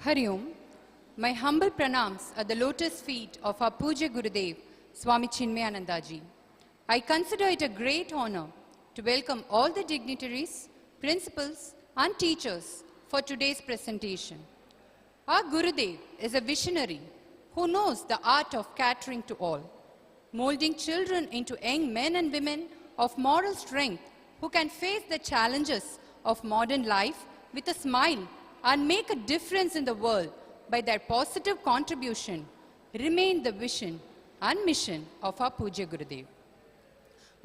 Hari Om. My humble pranams at the lotus feet of our Puja Gurudev, Swami Chinmayanandaji. I consider it a great honor to welcome all the dignitaries, principals and teachers for today's presentation. Our Gurudev is a visionary who knows the art of catering to all, molding children into young men and women of moral strength who can face the challenges of modern life with a smile and make a difference in the world by their positive contribution, remain the vision and mission of our Puja Gurudev.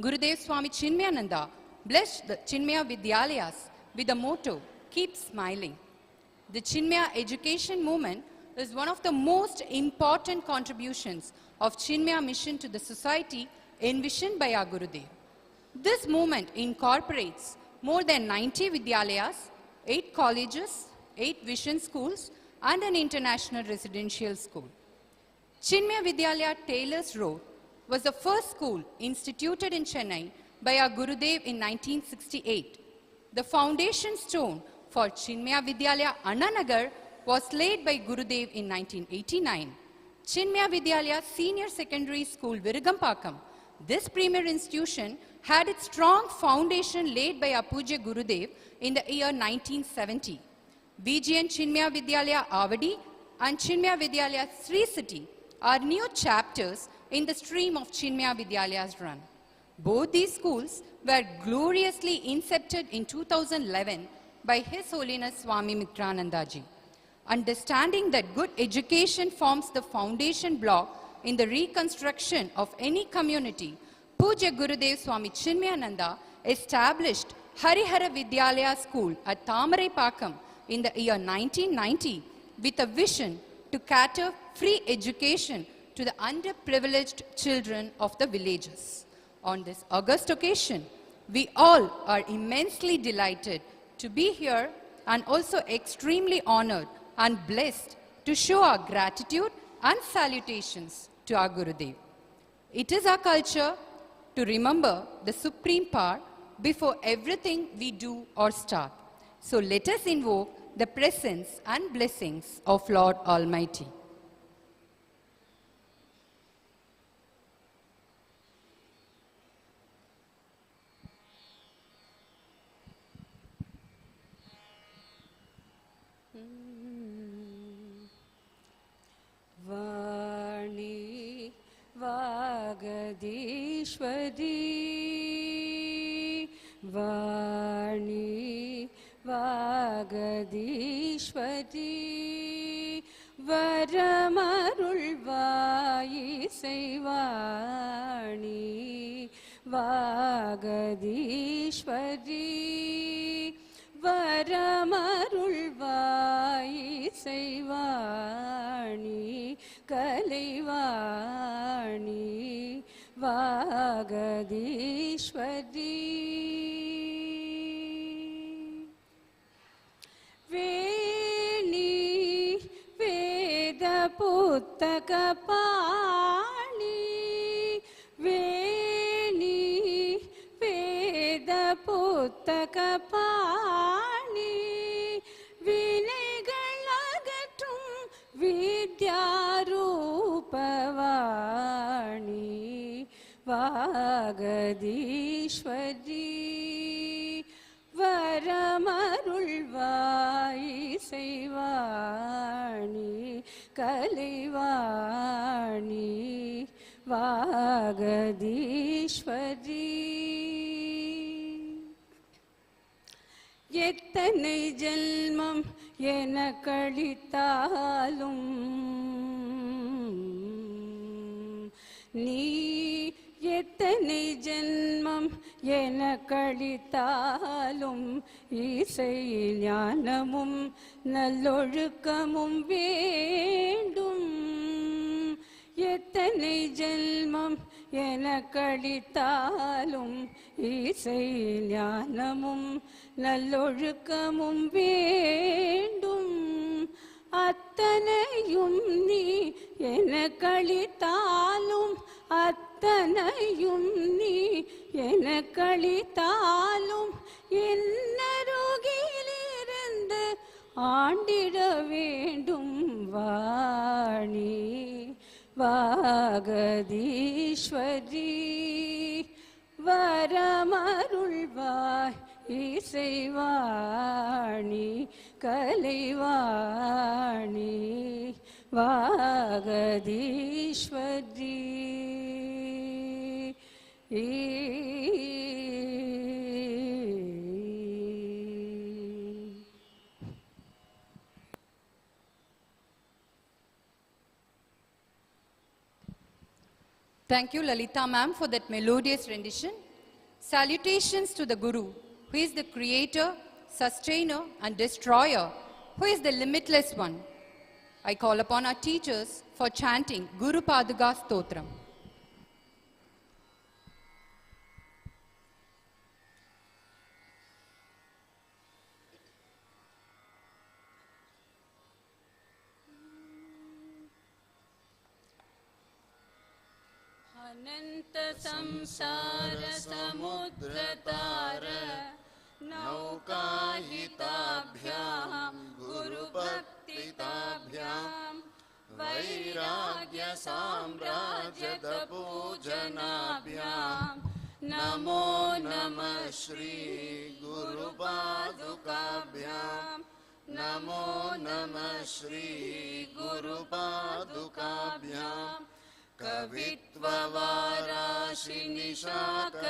Gurudev Swami Chinmayananda blessed the Chinmaya Vidyalayas with the motto, "Keep smiling." The Chinmaya education movement is one of the most important contributions of Chinmaya mission to the society envisioned by our Gurudev. This movement incorporates more than 90 Vidyalayas, 8 colleges, 8 vision schools, and an international residential school. Chinmaya Vidyalaya Taylor's Road was the first school instituted in Chennai by our Gurudev in 1968. The foundation stone for Chinmaya Vidyalaya Annanagar was laid by Gurudev in 1989. Chinmaya Vidyalaya Senior Secondary School, Virugampakkam. This premier institution had its strong foundation laid by our Puja Gurudev in the year 1970. BGN Chinmaya Vidyalaya Avadi and Chinmaya Vidyalaya Sri City are new chapters in the stream of Chinmaya Vidyalayas run. Both these schools were gloriously incepted in 2011 by His Holiness Swami Mitranandaji. Understanding that good education forms the foundation block in the reconstruction of any community, Puja Gurudev Swami Chinmayananda established Harihara Vidyalaya School at Thamaraipakkam in the year 1990 with a vision to cater free education to the underprivileged children of the villages. On this august occasion, we all are immensely delighted to be here and also extremely honored and blessed to show our gratitude and salutations to our Gurudev. It is our culture to remember the supreme power before everything we do or start. So let us invoke the presence and blessings of Lord Almighty. Vani Vagadishwari Vani Vagadishwari Varamarulvayi Seivani Vagadishwari Varamarulvayi Seivani Kalivani Vagadishwari Veni Veda Puttaka Pani Veni Veda Puttaka Pani Vinegalagatum Vidyarupavani Vagadishwari Varamarulvayi Seivani Kalivani Vagadishwari எத்தனை ஜென்மம் என கழித்தாலும் நீ எத்தனை ஜென்மம் என கழித்தாலும் இசை ஞானமும் நல்லொழுக்கமும் வேண்டும் எத்தனை ஜென்மம் என கழித்தாலும் இசை ஞானமும் நல்லொழுக்கமும் வேண்டும் அத்தனையும் நீ என கழித்தாலும் அத்தனையும் நீ என கழித்தாலும் என்னருகிலிருந்து ஆண்டிட வேண்டும் Vani Vagadheeswari வரமருள்வாய் Isaivani Kalaivani Vagadheeswari. Thank you, Lalita ma'am, for that melodious rendition. Salutations to the Guru, who is the creator, sustainer, and destroyer, who is the limitless one. I call upon our teachers for chanting Guru Paduka stotram. अनंत संसार समुद्र तार नौकाहिताभ्याम गुरु भक्तिताभ्याम वैराग्य साम्राज्य पूजनाभ्याम नमो नमः श्री गुरु पादुकाभ्याम नमो नमः श्री गुरु पादुकाभ्याम कवित्ववाराशि निशाकराभ्याम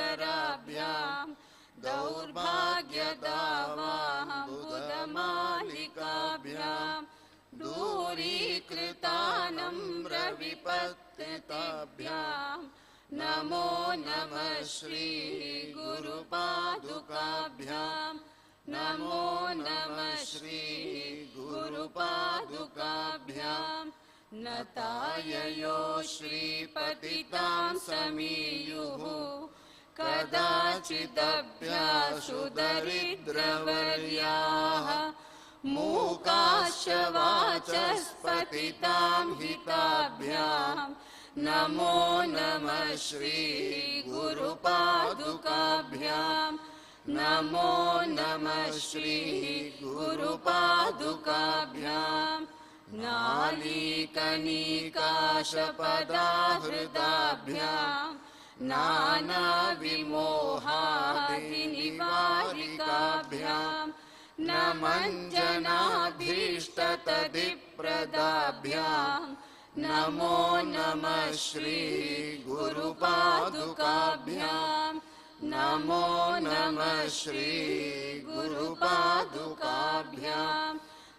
दौर्भाग्यदावाम्बुदमालिकाभ्याम दूरीकृतानम्रविपत्तिताभ्याम नमो नमः श्री गुरु पादुकाभ्याम नमो नमः श्री गुरु पादुकाभ्याम नताययो श्रीपतितां समीयुः कदाचिदभ्यासु दरिद्रवर्याः मूकाश्च वाचस्पतितां हिताभ्यां नमो नमः श्री गुरु पादुकाभ्यां नमो नमः श्री गुरु पादुकाभ्यां नालीकनीकाशपदाहृदाभ्यां नानाविमोहादिनिवारिकाभ्यां नमञ्जनाभीष्टतदिप्रदाभ्यां नमो नमः श्री गुरु पादुकाभ्यां नमो नमः श्री गुरु पादुकाभ्यां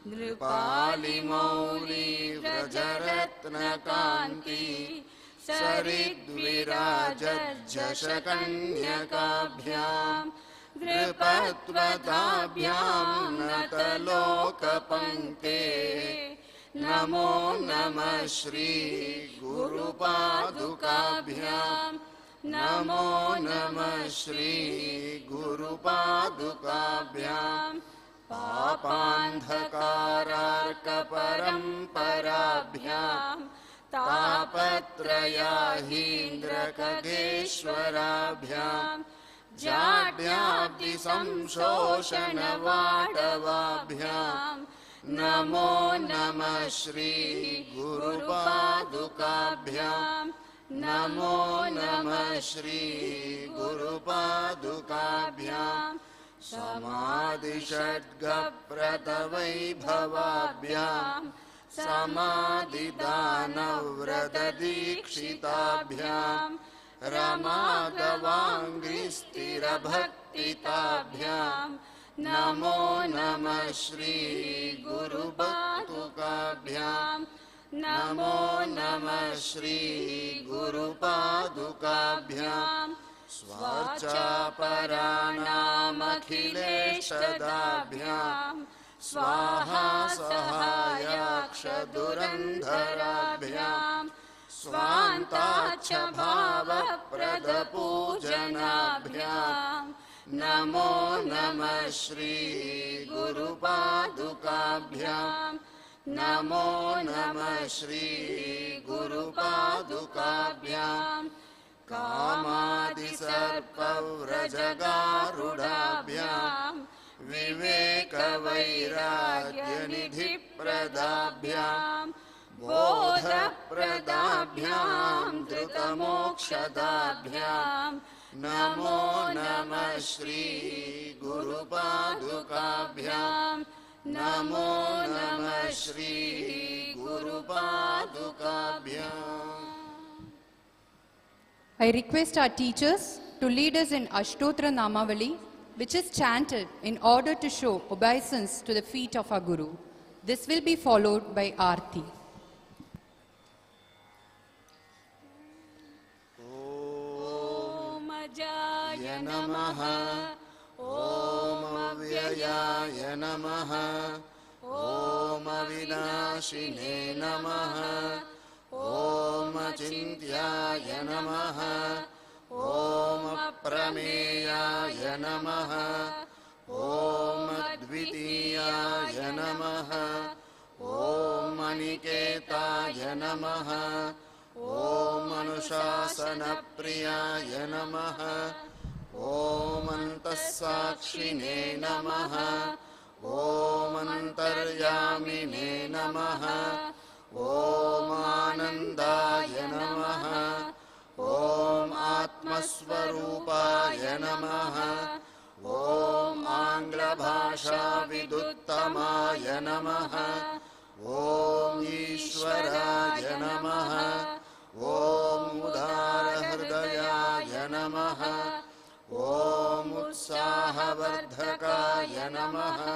नृपालिमौली व्रजरत्नकान्ति सरिद्विराजज्जशकन्यकाभ्यां नृपत्वताभ्यां नतलोकपङ्क्ते नमो नमः श्री गुरु पादुकाभ्यां नमो नमः श्री गुरु पादुकाभ्यां पापान्धकारार्कपरम्पराभ्यां तापत्रयाहीन्द्रखगेश्वराभ्यां जाड्याब्धिसंशोषणवाटवाभ्यां नमो नमः श्री गुरु पादुकाभ्यां नमो नमः श्री गुरु पादुकाभ्यां समाधिषड्गप्रतवैभवाभ्यां समाधिदानव्रतदीक्षिताभ्यां रमागवाङ्घ्रिस्थिरभक्तिताभ्यां नमो नमः श्री गुरु पादुकाभ्यां नमो नमः श्री गुरु पादुकाभ्यां स्वाचापराणामखिलेशदाभ्यां स्वाहा सहायाक्षदुरन्धराभ्यां स्वान्ताच्च भावप्रदपूजनाभ्यां नमो नमः श्री गुरु पादुकाभ्यां नमो नमः श्री गुरु पादुकाभ्यां कामादिसर्पव्रजगारुडाभ्यां विवेक योगवैराग्यनिधिप्रदाभ्याम् बोधप्रदाभ्याम् धृतमोक्षदाभ्याम् नमो नमः श्री गुरुपादुकाभ्याम् नमो नमः Shri गुरुपादुकाभ्याम्. I request our teachers to lead us in Ashtotra Namavali, which is chanted in order to show obeisance to the feet of our Guru. This will be followed by Aarti. Om Ajaya Namaha, Om Avyayaya Namaha, Om Avinashine Namaha, Om Achintyaya Namaha, Om Aprameyaya Namaha, Om Advitiyaya Namaha, Om Aniketaya Namaha, Om Anushasana Priyaya Namaha, Om Antasakshine Namaha, Om Antaryamine Namaha, Om Anandaya Namaha, Om Atmaswarupaya Namaha, Om Angla Bhasha Viduttamaya Namaha, Om Ishwaraya Namaha, Om Udara Hridayaya Namaha, Om Utsahavardhakaya Namaha,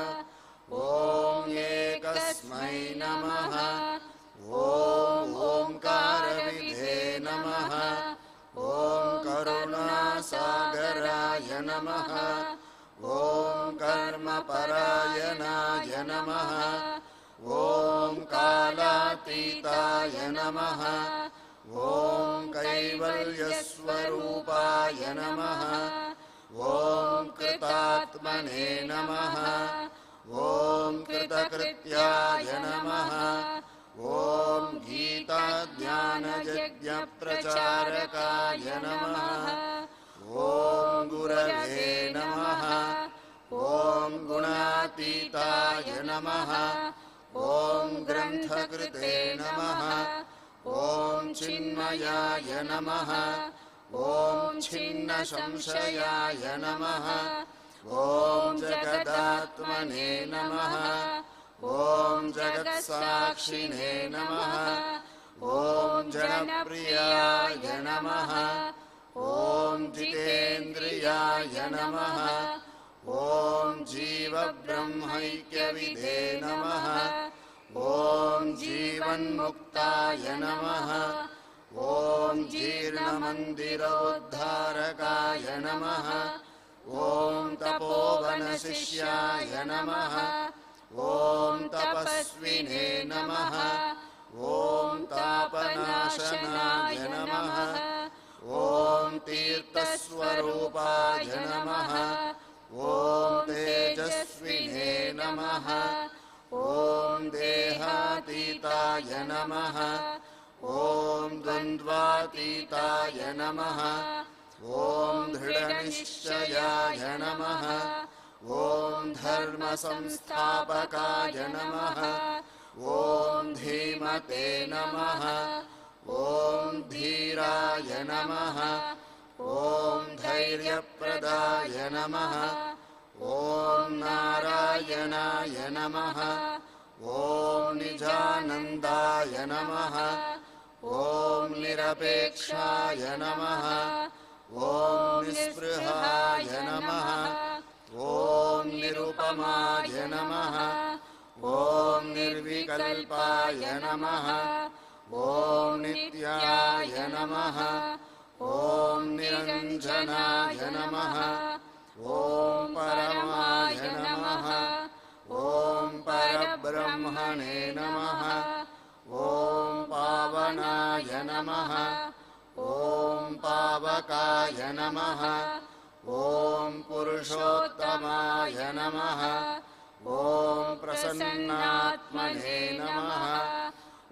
Om Ekasmai Namaha, Om Omkaravidhe Namaha, Om Karunasagaraya Namaha, Om Karmaparayanaaya Namaha, Om Kalatitaya Namaha, Om Kaivalyaswarupaya Namaha, Om Kritatmane Namaha, Om Kritakrityaya Namaha, Om Gita Dhyana Yajna Pracharakaya Namaha, Om Gurave Namaha, Om Gunatitaya Namaha, Om Granthakrite Namaha, Om Chinmayaya Namaha, Om Chinna Samshayaya Namaha, Om Jagadatmane Namaha, Om Jagatsakshine Namaha, Om Janapriyaya Namaha, Om Jitendriyaya Namaha, Om Jiva Brahmaikyavidhe Namaha, Om Jivan Muktaya Namaha, Om Jirna Mandira Uddharakaya Namaha, Om Tapovana Sishyaya Namaha, Om Tapasvine Namaha, Om Tapanashanaya Namaha, Om Tirthaswarupaya Namaha, Om Tejasvine Namaha, Om Dehatitaya Namaha, Om Dvandvatitaya Namaha, Om Dhridanishchayaya Namaha, Om Dharma Samsthapakaya Namaha, Om Dhimate Namaha, Om Dhiraya Namaha, Om Dhairyapradaya Namaha, Om Narayanaya Namaha, Om Nijanandaya Namaha, Om Nirapekshaya Namaha, Om Nisprihaya Namaha, Om Nirupamaya Namaha, Om Nirvikalpaya Namaha, Om Nityaya Namaha, Om Niranjanaya Namaha, Om Paramaya Namaha, Om Parabrahmane Namaha, Om Pavanaya Namaha, Om Pavakaya Namaha, Om Purushottamaya Namaha, Om Prasannatmane Namaha,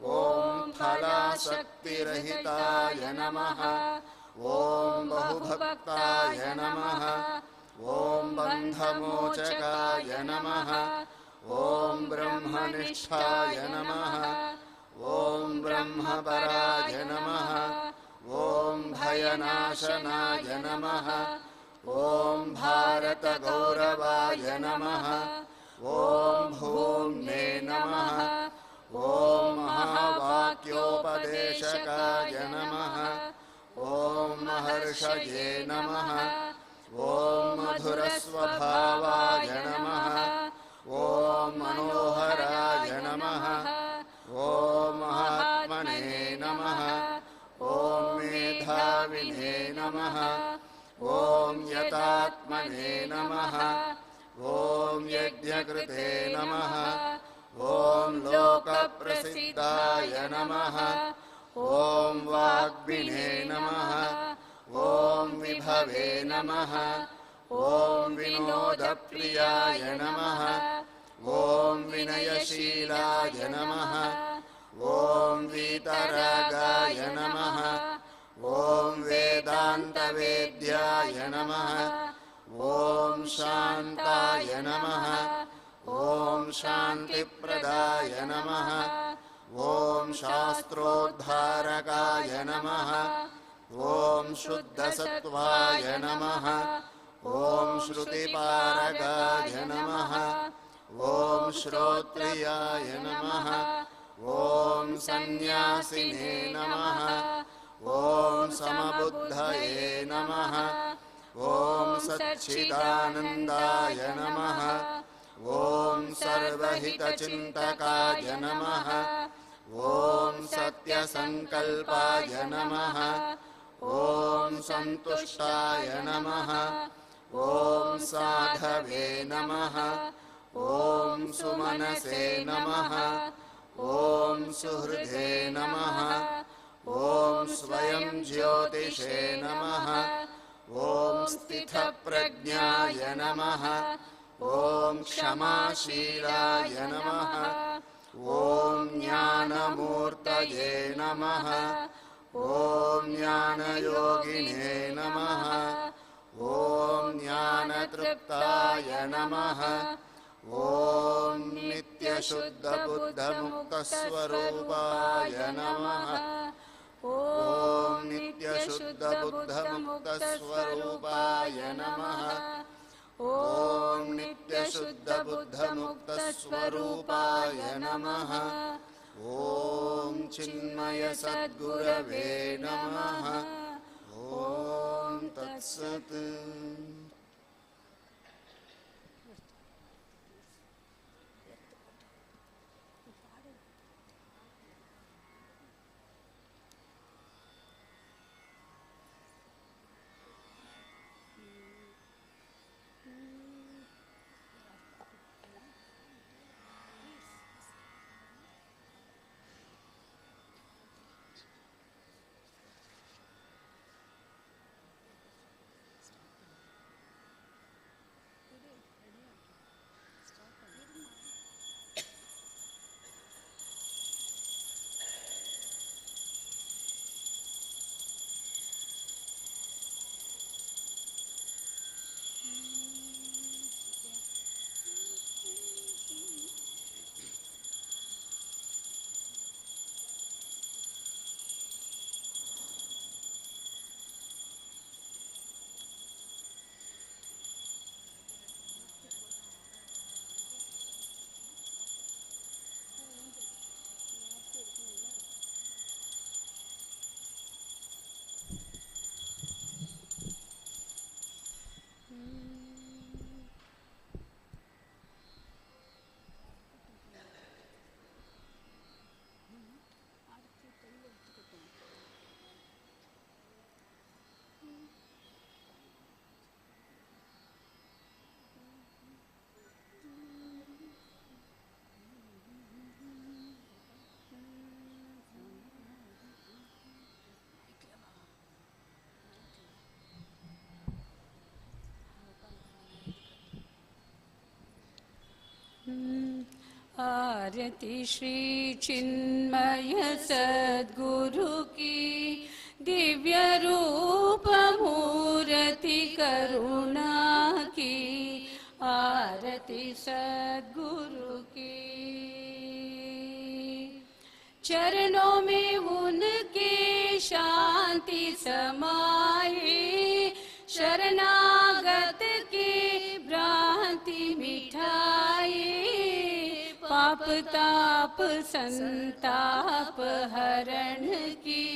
Om Phalasaktirahitaya Namaha, Om Bahubhaktaya Namaha, Om बन्धमोचकाय नमः। ॐ ब्रह्मनिष्ठाय नमः। ॐ ब्रह्मपराय नमः। ॐ भयनाशनाय नमः। ॐ भारतगौरवाय नमः। ॐ भूम्ने नमः। ॐ महावाक्योपदेशकाय नमः। ॐ महर्षये नमः। ॐ मधुरस्वभावाय नमः। ॐ मनोहराय नमः। ॐ महात्मने नमः। ॐ मेधाविने नमः। ॐ यतात्मने नमः। ॐ यज्ञकृते नमः। ॐ लोकप्रसिद्धाय नमः। ॐ वाग्विने नमः। ॐ विभवे नमः। ॐ विनोदप्रियाय नमः। ॐ विनयशीलाय नमः। ॐ वीतरागाय नमः। ॐ वेदान्तवेद्याय नमः। ॐ शान्ताय नमः। ॐ शान्तिप्रदाय नमः। ॐ शास्त्रोद्धारकाय नमः। ॐ शुद्धसत्त्वाय नमः। ॐ श्रुतिपारगाय नमः। ॐ श्रोत्रियाय नमः। ॐ सन्न्यासिने नमः। ॐ समबुद्धये नमः। ॐ सच्चिदानन्दाय नमः। ॐ सर्वहितचिन्तकाय नमः। ॐ सत्यसङ्कल्पाय नमः। ॐ सन्तुष्टाय नमः। ॐ साधवे नमः। ॐ सुमनसे नमः। ॐ सुहृदे नमः। ॐ स्वयं ज्योतिषे नमः। ॐ स्थितप्रज्ञाय नमः। ॐ क्षमाशीलाय नमः। ॐ ज्ञानमूर्तये नमः। ॐ ज्ञानयोगिने नमः। ॐ ज्ञानतृप्ताय नमः। ॐ नित्यशुद्धबुद्धमुक्तस्वरूपाय नमः। ॐ नित्यशुद्धबुद्धमुक्तस्वरूपाय नमः। ॐ नित्यशुद्धबुद्धमुक्तस्वरूपाय नमः। ॐ चिन्मयसद्गुरवे नमः। ॐ तत्सत्। आरती श्री चिन्मय सद्गुरु की दिव्य रूप मूर्ति करुणा की। आरती सद्गुरु की। चरणों में उनके शांति समाए, शरणागत की भ्रांति मिठाए, पाप ताप संताप हरण की।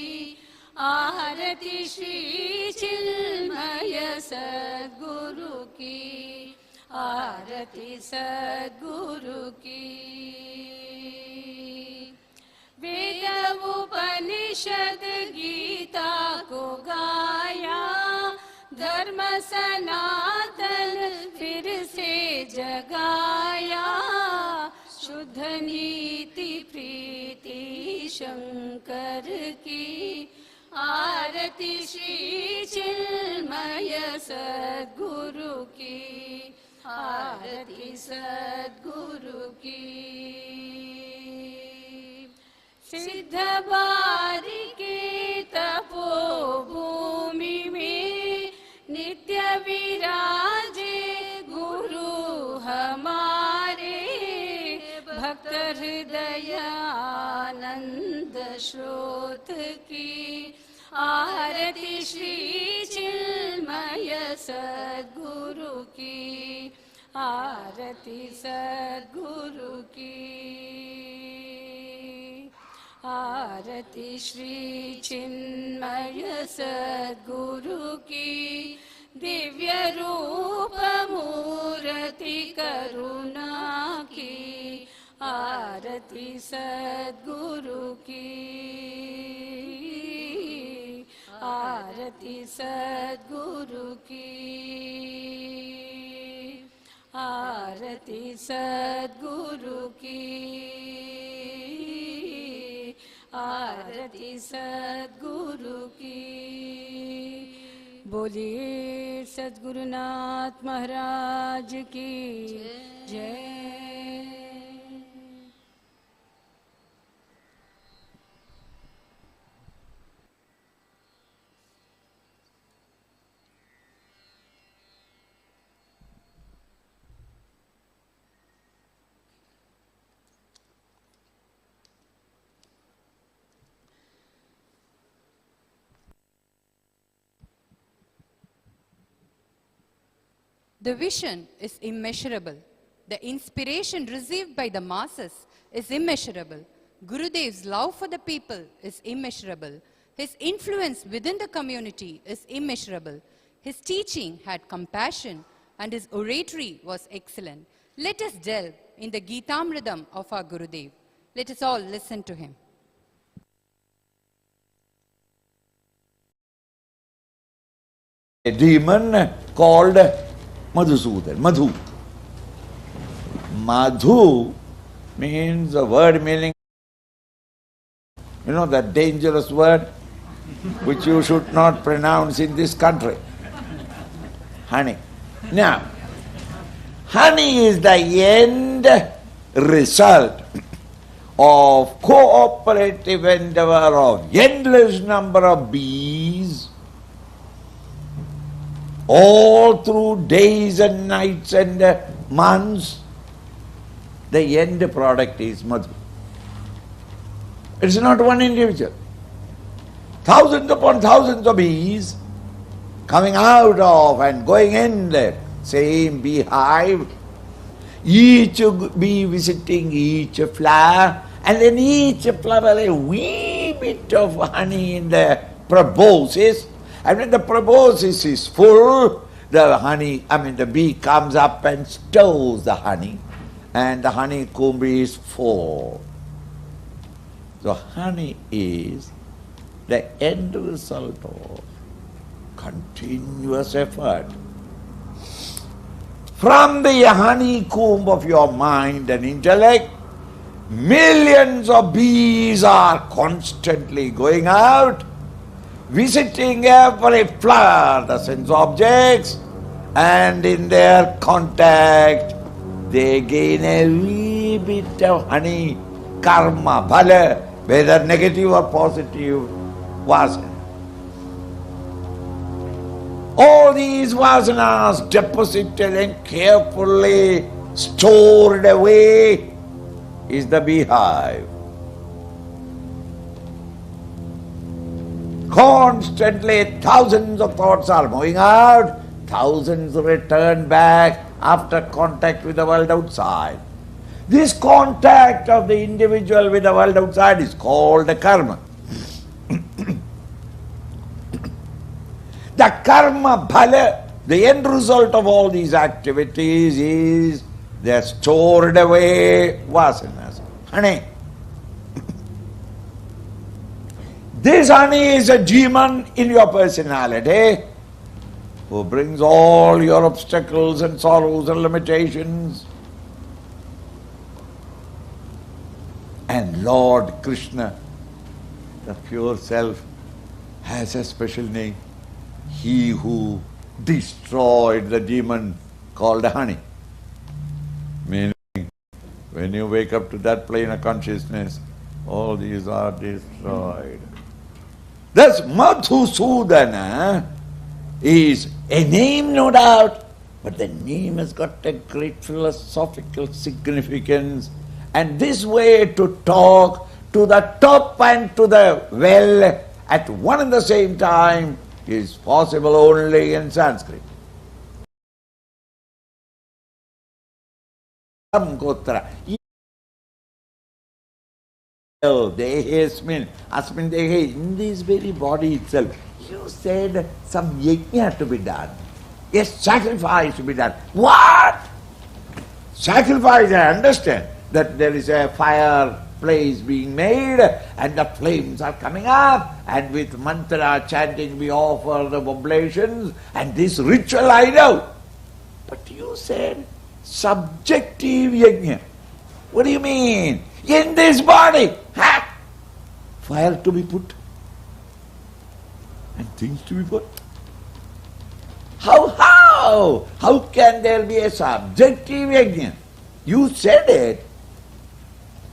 आरती श्री चिन्मय सद्गुरु की, आरती सद्गुरु की। वेद उपनिषद गीता को गाया, धर्म सनातन फिर से जगाया। शुद्ध नीति प्रीति शंकर की, आरती श्री चिन्मय सद्गुरु की, आरती सद्गुरु की। सिद्ध बारिके तपोभूमि में नित्य विराजे गुरु हमारे। भक्त हृदय आनंद स्रोत की, आरती श्री चिन्मय सद्गुरु की, आरती सद्गुरु की। आरती श्री चिन्मय सद्गुरु की, दिव्य रूप मूर्ति करुणा की। आरती सद्गुरु की, आरती सद्गुरु की, आरती सद्गुरु की, आरती सद्गुरु की। बोलिए सद्गुरुनाथ महाराज की जय। The vision is immeasurable. The inspiration received by the masses is immeasurable. Gurudev's love for the people is immeasurable. His influence within the community is immeasurable. His teaching had compassion and his oratory was excellent. Let us delve in the Gitamridam of our Gurudev. Let us all listen to him. A demon called Madhusudan, Madhu. Madhu means a word meaning, you know, that dangerous word which you should not pronounce in this country. Honey. Now, honey is the end result of cooperative endeavor of endless number of bees all through days and nights and months. The end product is madhu. It's not one individual. Thousands upon thousands of bees coming out of and going in the same beehive, each bee visiting each flower, and then each flower a wee bit of honey in the proboscis. And when the proboscis is full, the bee comes up and stores the honey, and the honeycomb is full. So honey is the end result of continuous effort. From the honeycomb of your mind and intellect, millions of bees are constantly going out, visiting every flower, the sense objects, and in their contact they gain a wee bit of honey, karma, bhala, whether negative or positive vasana. All these vasanas deposited and carefully stored away is the beehive. Constantly thousands of thoughts are moving out, thousands return back after contact with the world outside. This contact of the individual with the world outside is called karma. The karma bhala, the end result of all these activities is they are stored away vasanas. Honey. This honey is a demon in your personality who brings all your obstacles and sorrows and limitations. And Lord Krishna, the pure self, has a special name. He who destroyed the demon called honey. Meaning, when you wake up to that plane of consciousness, all these are destroyed. Thus, Madhusudana is a name, no doubt, but the name has got a great philosophical significance. And this way to talk to the top and to the well at one and the same time is possible only in Sanskrit. Samgotra. Dehesmin, asmin dehe, in this very body itself, you said some yajna to be done. Yes, sacrifice to be done. What? Sacrifice, I understand that there is a fireplace being made and the flames are coming up, and with mantra chanting we offer the oblations, and this ritual I know. But you said subjective yajna. What do you mean? In this body, fire to be put and things to be put. How? How can there be a subjective yajna? You said it.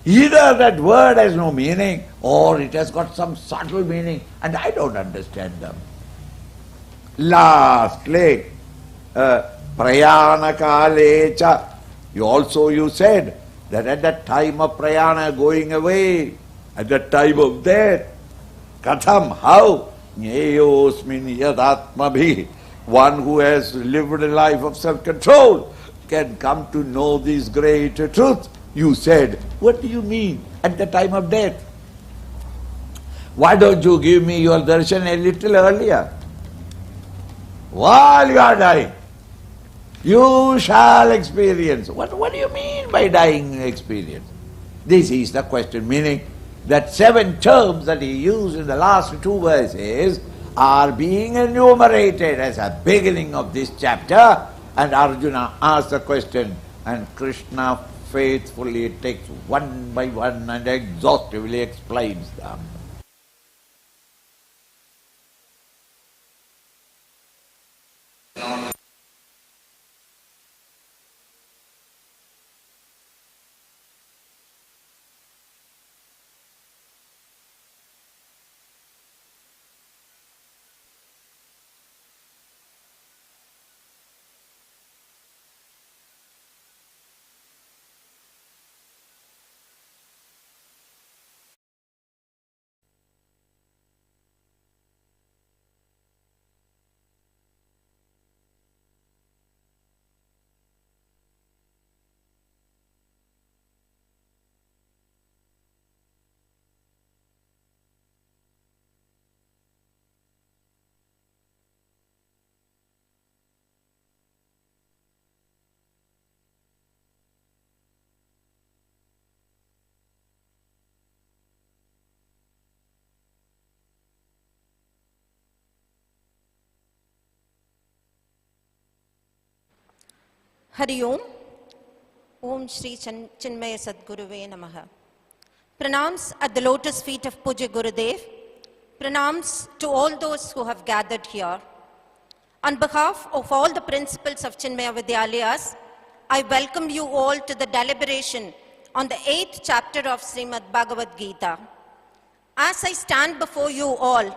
Either that word has no meaning or it has got some subtle meaning and I don't understand them. Lastly, prayana kalecha. You said that at the time of prayana, going away, at the time of death, katham, how? Nyeyosmin yadatmabhi. One who has lived a life of self-control can come to know this great truth. You said, what do you mean at the time of death? Why don't you give me your darshan a little earlier? While you are dying, you shall experience. What do you mean by dying experience? This is the question, meaning that 7 terms that he used in the last 2 verses are being enumerated as a beginning of this chapter, and Arjuna asks the question and Krishna faithfully takes one by one and exhaustively explains them. Hari Om. Om Shri Chinmaya Sadguruve Namaha. Pranams at the lotus feet of Puja Gurudev. Pranams to all those who have gathered here. On behalf of all the principals of Chinmaya Vidyalayas, I welcome you all to the deliberation on the 8th chapter of Srimad Bhagavad Gita. As I stand before you all,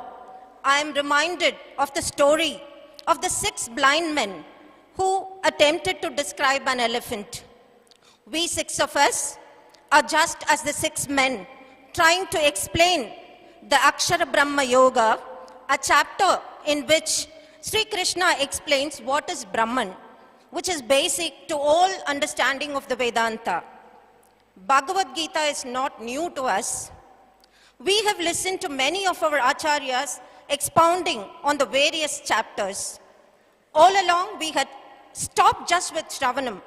I am reminded of the story of the 6 blind men who attempted to describe an elephant. We 6 of us are just as the 6 men trying to explain the Akshara Brahma Yoga, a chapter in which Sri Krishna explains what is Brahman, which is basic to all understanding of the Vedanta. Bhagavad Gita is not new to us. We have listened to many of our acharyas expounding on the various chapters. All along, we had stopped just with Shravanam.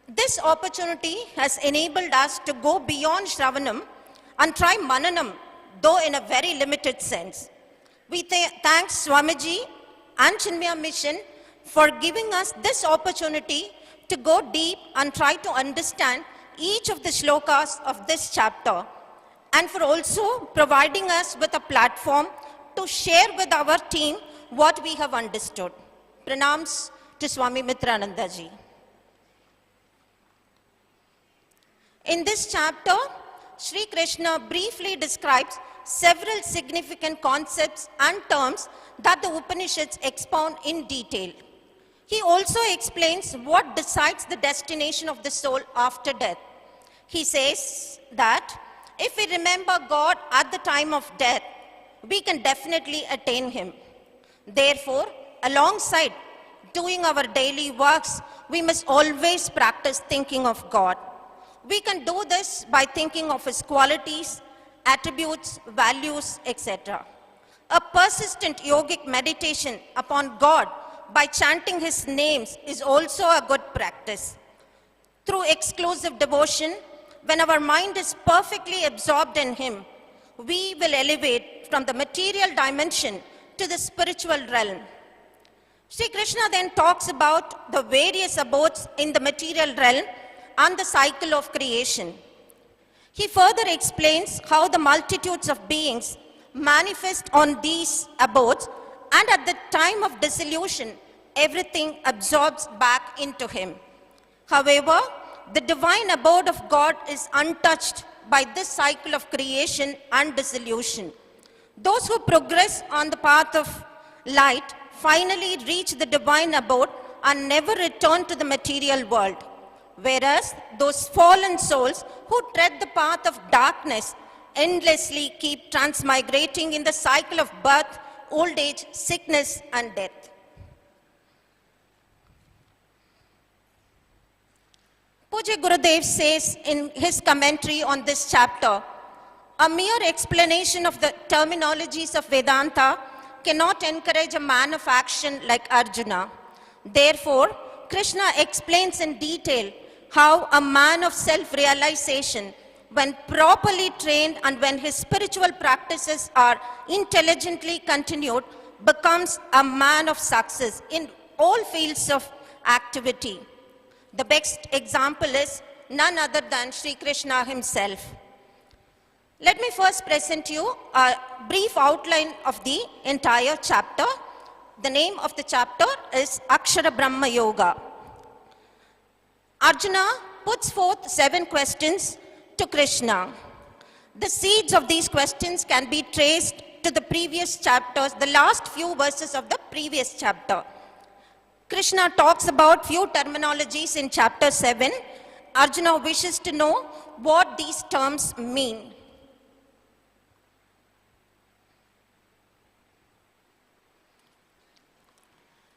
This opportunity has enabled us to go beyond Shravanam and try Mananam, though in a very limited sense. We thank Swamiji and Chinmaya Mission for giving us this opportunity to go deep and try to understand each of the shlokas of this chapter, and for also providing us with a platform to share with our team what we have understood. Pranams to Swami Mitrananda ji. In this chapter, Sri Krishna briefly describes several significant concepts and terms that the Upanishads expound in detail. He also explains what decides the destination of the soul after death. He says that if we remember God at the time of death, we can definitely attain Him. Therefore, alongside doing our daily works, we must always practice thinking of God. We can do this by thinking of His qualities, attributes, values, etc. A persistent yogic meditation upon God by chanting His names is also a good practice. Through exclusive devotion, when our mind is perfectly absorbed in Him, we will elevate from the material dimension to the spiritual realm. Sri Krishna then talks about the various abodes in the material realm and the cycle of creation. He further explains how the multitudes of beings manifest on these abodes, and at the time of dissolution, everything absorbs back into Him. However, the divine abode of God is untouched by this cycle of creation and dissolution. Those who progress on the path of light finally reach the divine abode and never return to the material world. Whereas those fallen souls who tread the path of darkness endlessly keep transmigrating in the cycle of birth, old age, sickness, and death. Pujya Gurudev says in his commentary on this chapter, a mere explanation of the terminologies of Vedanta cannot encourage a man of action like Arjuna. Therefore, Krishna explains in detail how a man of self-realization, when properly trained and when his spiritual practices are intelligently continued, becomes a man of success in all fields of activity. The best example is none other than Sri Krishna himself. Let me first present you a brief outline of the entire chapter. The name of the chapter is Akshara Brahma Yoga. Arjuna puts forth 7 questions to Krishna. The seeds of these questions can be traced to the previous chapters, the last few verses of the previous chapter. Krishna talks about few terminologies in chapter 7. Arjuna wishes to know what these terms mean.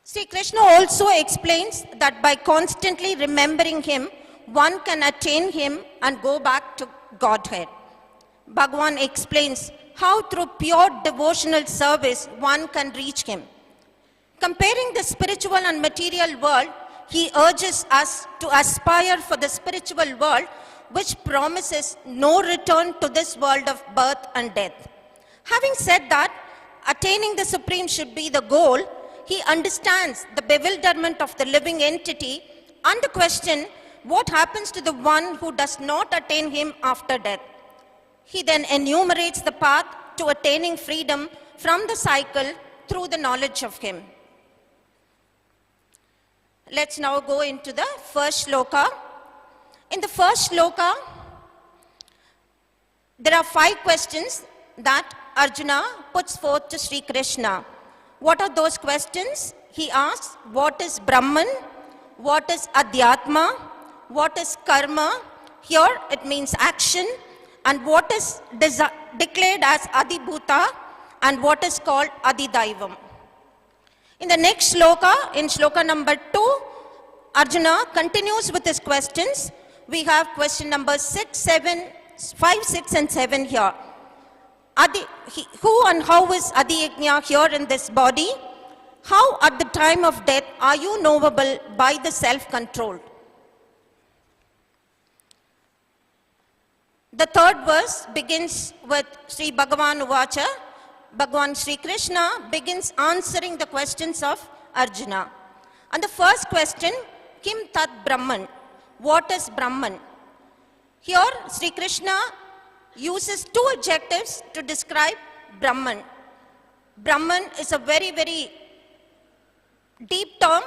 Sri Krishna also explains that by constantly remembering Him, one can attain Him and go back to Godhead. Bhagavan explains how through pure devotional service one can reach Him. Comparing the spiritual and material world, he urges us to aspire for the spiritual world, which promises no return to this world of birth and death. Having said that, attaining the Supreme should be the goal. He understands the bewilderment of the living entity and the question, what happens to the one who does not attain Him after death? He then enumerates the path to attaining freedom from the cycle through the knowledge of Him. Let's now go into the first shloka. In the first shloka, there are 5 questions that Arjuna puts forth to Sri Krishna. What are those questions? He asks, what is Brahman? What is Adhyatma? what is karma? Here it means action. And what is declared as adibhuta and what is called adidaivam. In the next sloka, in sloka number 2, Arjuna continues with his questions. We have question number 5, 6 and 7 here. Who and how is Adi Yajna here in this body? How at the time of death are you knowable by the self-control? The third verse begins with Sri Bhagavan Uvacha. Bhagavan Sri Krishna begins answering the questions of Arjuna. And the first question, Kim Tat Brahman? What is Brahman? Here, Sri Krishna uses 2 adjectives to describe Brahman. Brahman is a very, very deep term.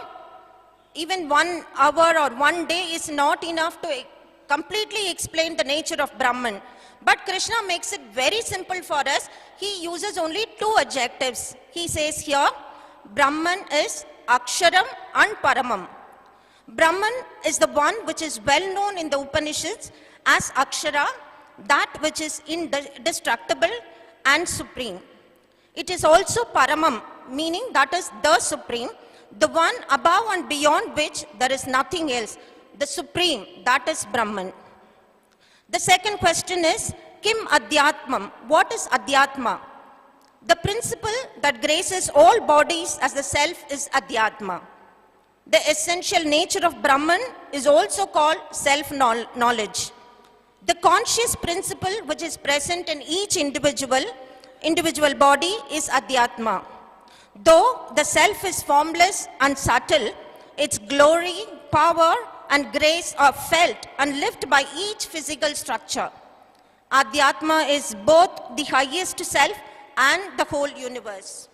Even 1 hour or 1 day is not enough to completely explain the nature of Brahman. But Krishna makes it very simple for us. He uses only 2 adjectives. He says here, Brahman is Aksharam and Paramam. Brahman is the one which is well known in the Upanishads as Akshara, that which is indestructible and supreme. It is also Paramam, meaning that is the supreme, the one above and beyond which there is nothing else. The supreme, that is Brahman. The second question is, Kim Adhyatmam? What is Adhyatma? The principle that graces all bodies as the self is Adhyatma. The essential nature of Brahman is also called self-knowledge. The conscious principle which is present in each individual body is Adhyatma. Though the self is formless and subtle, its glory, power, and grace are felt and lived by each physical structure. Adhyatma is both the highest self and the whole universe.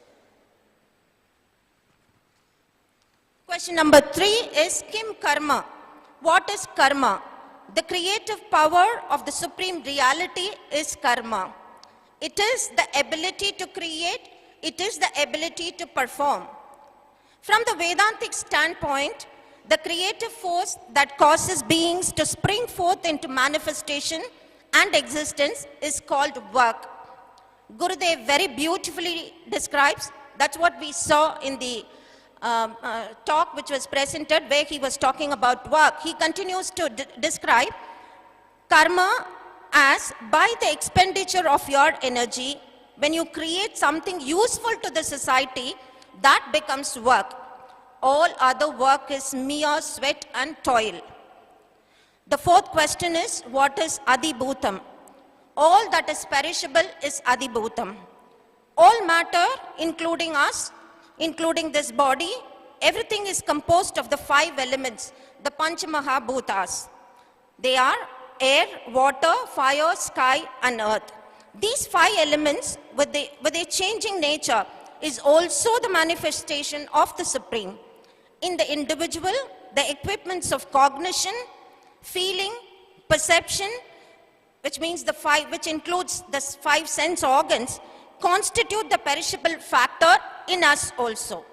Question number 3 is Kim Karma? What is karma? The creative power of the supreme reality is karma. It is the ability to create, it is the ability to perform. From the Vedantic standpoint, the creative force that causes beings to spring forth into manifestation and existence is called work. Gurudev very beautifully describes, that's what we saw in the talk which was presented where he was talking about work. He continues to describe karma as by the expenditure of your energy, when you create something useful to the society, that becomes work. All other work is mere sweat and toil. The fourth question is, what is Adibhutam? All that is perishable is Adibhutam. All matter, including us, including this body, everything is composed of the 5 elements, the Panchamahabhutas. They are air, water, fire, sky, and earth. These 5 elements, with their changing nature, is also the manifestation of the Supreme. In the individual, the equipments of cognition, feeling, perception, which means which includes the 5 sense organs, constitute the perishable factor in us also.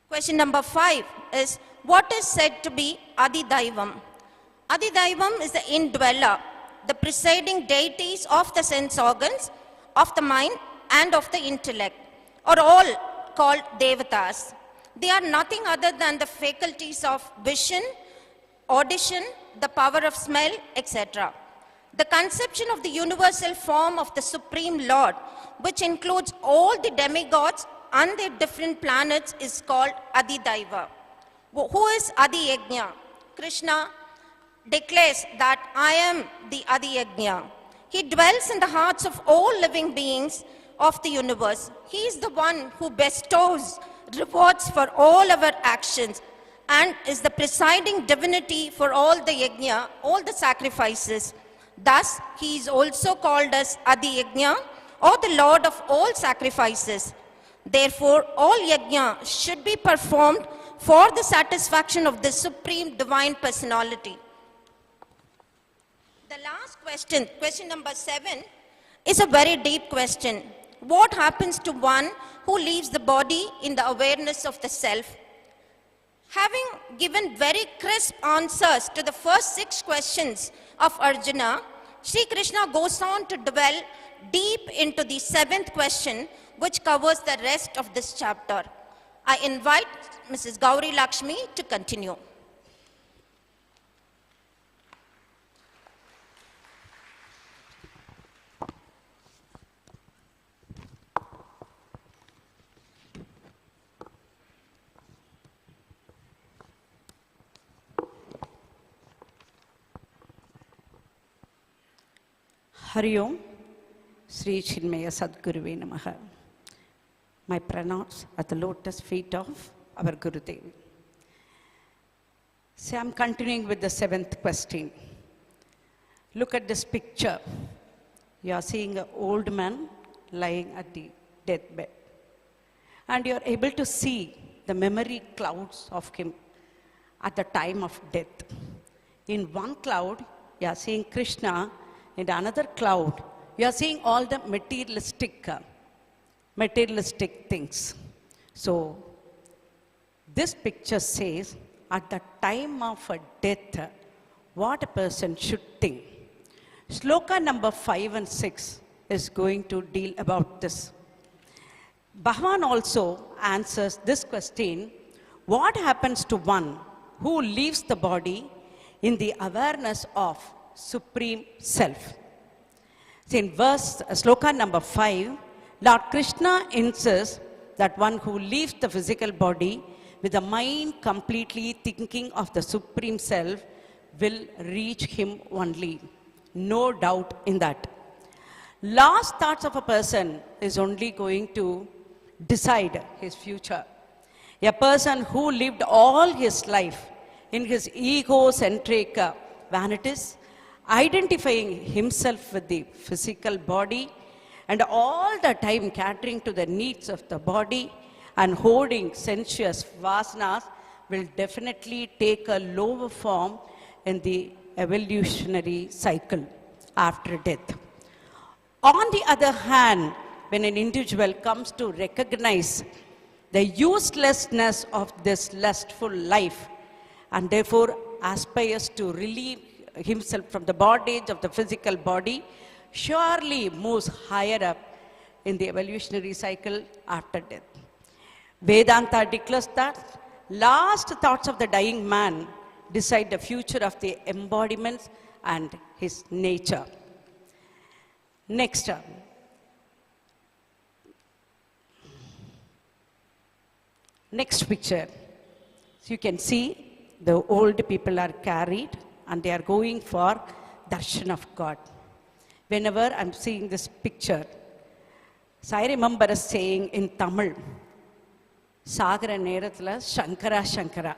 Question number 5 is, what is said to be Adidaivam? Adidaivam is the indweller, the presiding deities of the sense organs, of the mind, and of the intellect, are all called Devatas. They are nothing other than the faculties of vision, audition, the power of smell, etc. The conception of the universal form of the Supreme Lord, which includes all the demigods and their different planets, is called Adidaiva. Who is Adi Yajna? Krishna declares that I am the Adi Yajna. He dwells in the hearts of all living beings of the universe. He is the one who bestows rewards for all our actions and is the presiding divinity for all the yajna, all the sacrifices. Thus, he is also called as Adi Yajna, or the Lord of all sacrifices. Therefore, all yajna should be performed for the satisfaction of the Supreme Divine Personality. The last question, question number 7, is a very deep question. what happens to one who leaves the body in the awareness of the self? Having given very crisp answers to the first 6 questions of Arjuna, Sri Krishna goes on to dwell deep into the 7th question, which covers the rest of this chapter. I invite Mrs. Gauri Lakshmi to continue. Hari Om, Sri Chinmaya Sadguruve Namaha. My pranams at the lotus feet of our Gurudev. So I'm continuing with the 7th question. Look at this picture. You are seeing an old man lying at the deathbed. And you are able to see the memory clouds of him at the time of death. In one cloud, you are seeing Krishna. In another cloud, you are seeing all the materialistic things. So, this picture says, at the time of a death, what a person should think. Shloka number 5 and 6 is going to deal about this. Bhagavan also answers this question, what happens to one who leaves the body in the awareness of Supreme Self? So in Shloka number 5, Lord Krishna insists that one who leaves the physical body with the mind completely thinking of the Supreme Self will reach him only. No doubt in that. Last thoughts of a person is only going to decide his future. A person who lived all his life in his egocentric vanities, identifying himself with the physical body and all the time catering to the needs of the body and holding sensuous vasanas will definitely take a lower form in the evolutionary cycle after death. On the other hand, when an individual comes to recognize the uselessness of this lustful life and therefore aspires to relieve himself from the bondage of the physical body, surely moves higher up in the evolutionary cycle after death. Vedanta declares that last thoughts of the dying man decide the future of the embodiments and his nature. Next, next picture. So you can see the old people are carried and they are going for darshan of God. Whenever I'm seeing this picture, so I remember us saying in Tamil, Sagara Nerathla Shankara Shankara.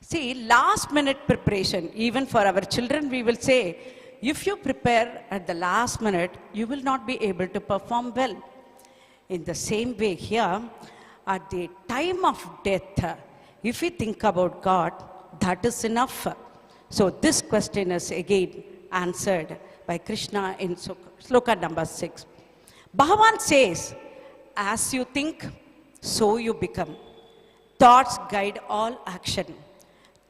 See, last minute preparation, even for our children, we will say, if you prepare at the last minute, you will not be able to perform well. In the same way here, at the time of death, if we think about God, that is enough. So this question is again answered by Krishna in Shloka number 6. Bhagavan says, as you think, so you become. Thoughts guide all action.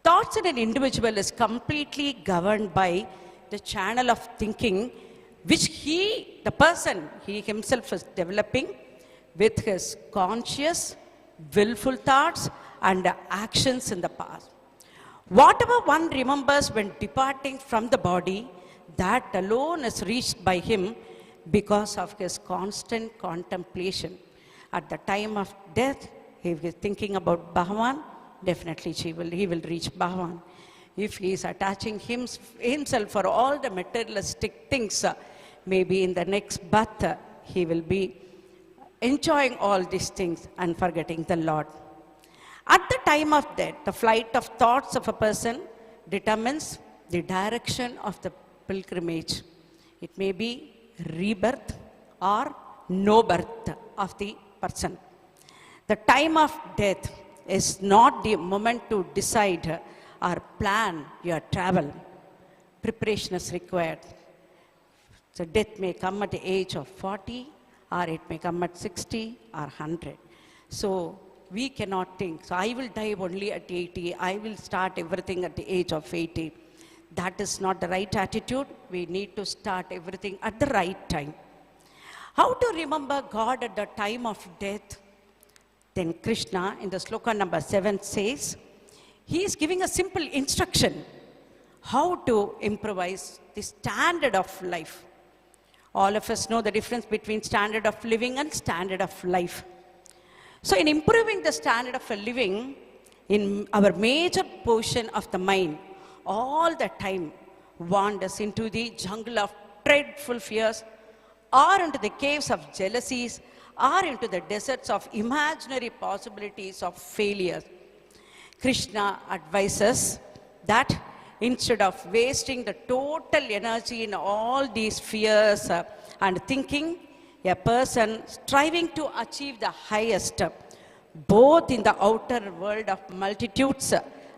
Thoughts in an individual is completely governed by the channel of thinking which he himself is developing with his conscious, willful thoughts and actions in the past. Whatever one remembers when departing from the body, that alone is reached by him because of his constant contemplation. At the time of death, he is thinking about Bhagavan, definitely he will reach Bhagavan. If he is attaching himself for all the materialistic things, maybe in the next birth, he will be enjoying all these things and forgetting the Lord. At the time of death, the flight of thoughts of a person determines the direction of the pilgrimage. It may be rebirth or no birth of the person. The time of death is not the moment to decide or plan your travel. Preparation is required. So death may come at the age of 40 or it may come at 60 or 100. So we cannot think, so I will die only at 80, I will start everything at the age of 80. That is not the right attitude. We need to start everything at the right time. How to remember God at the time of death? Then Krishna in the sloka number 7 says, he is giving a simple instruction how to improvise the standard of life. All of us know the difference between standard of living and standard of life. So in improving the standard of living, in our major portion of the mind, all the time wanders into the jungle of dreadful fears, or into the caves of jealousies, or into the deserts of imaginary possibilities of failure. Krishna advises that instead of wasting the total energy in all these fears and thinking, a person striving to achieve the highest, both in the outer world of multitudes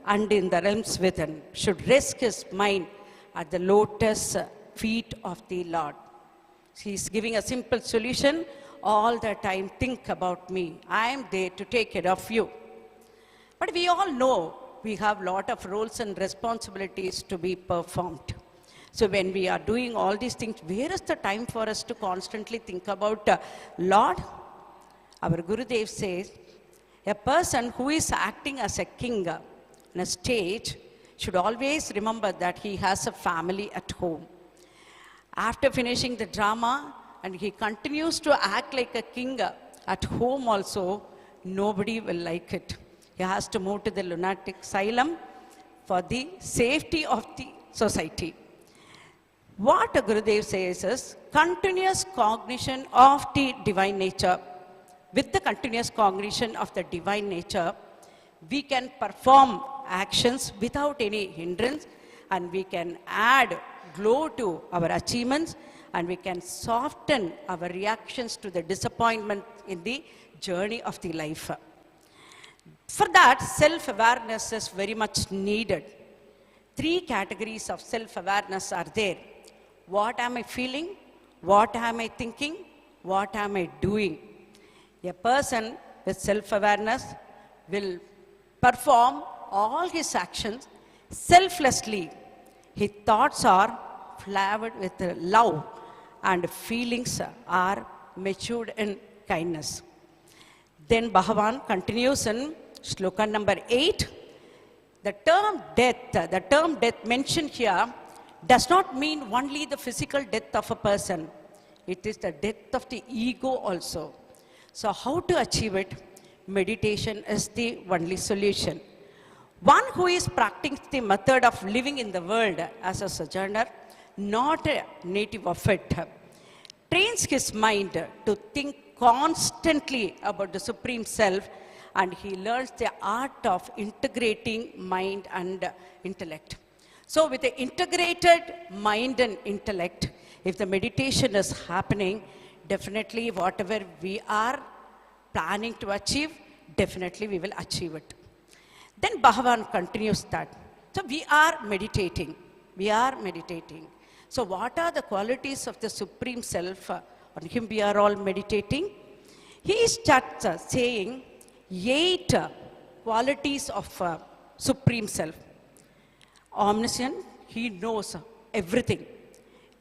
and in the realms within, should rest his mind at the lotus feet of the Lord. He's giving a simple solution. All the time, think about me. I am there to take care of you. But we all know we have a lot of roles and responsibilities to be performed. So when we are doing all these things, where is the time for us to constantly think about Lord? Our Gurudev says, a person who is acting as a king on a stage should always remember that he has a family at home. After finishing the drama, and he continues to act like a king at home also, nobody will like it. He has to move to the lunatic asylum for the safety of the society. What Gurudev says is continuous cognition of the divine nature. With the continuous cognition of the divine nature, we can perform actions without any hindrance, and we can add glow to our achievements, and we can soften our reactions to the disappointment in the journey of the life. For that, self-awareness is very much needed. 3 categories of self-awareness are there. What am I feeling? What am I thinking? What am I doing? A person with self-awareness will perform all his actions selflessly. His thoughts are flavored with love, and feelings are matured in kindness. Then Bhagavan continues in sloka number 8. The term death mentioned here does not mean only the physical death of a person. It is the death of the ego also. So how to achieve it? Meditation is the only solution. One who is practicing the method of living in the world as a sojourner, not a native of it, trains his mind to think constantly about the Supreme Self, and he learns the art of integrating mind and intellect. So with the integrated mind and intellect, if the meditation is happening, definitely whatever we are planning to achieve, definitely we will achieve it. Then Bhagavan continues that. So we are meditating. So what are the qualities of the Supreme Self? On him we are all meditating. He starts saying 8 qualities of Supreme Self. Omniscient, he knows everything.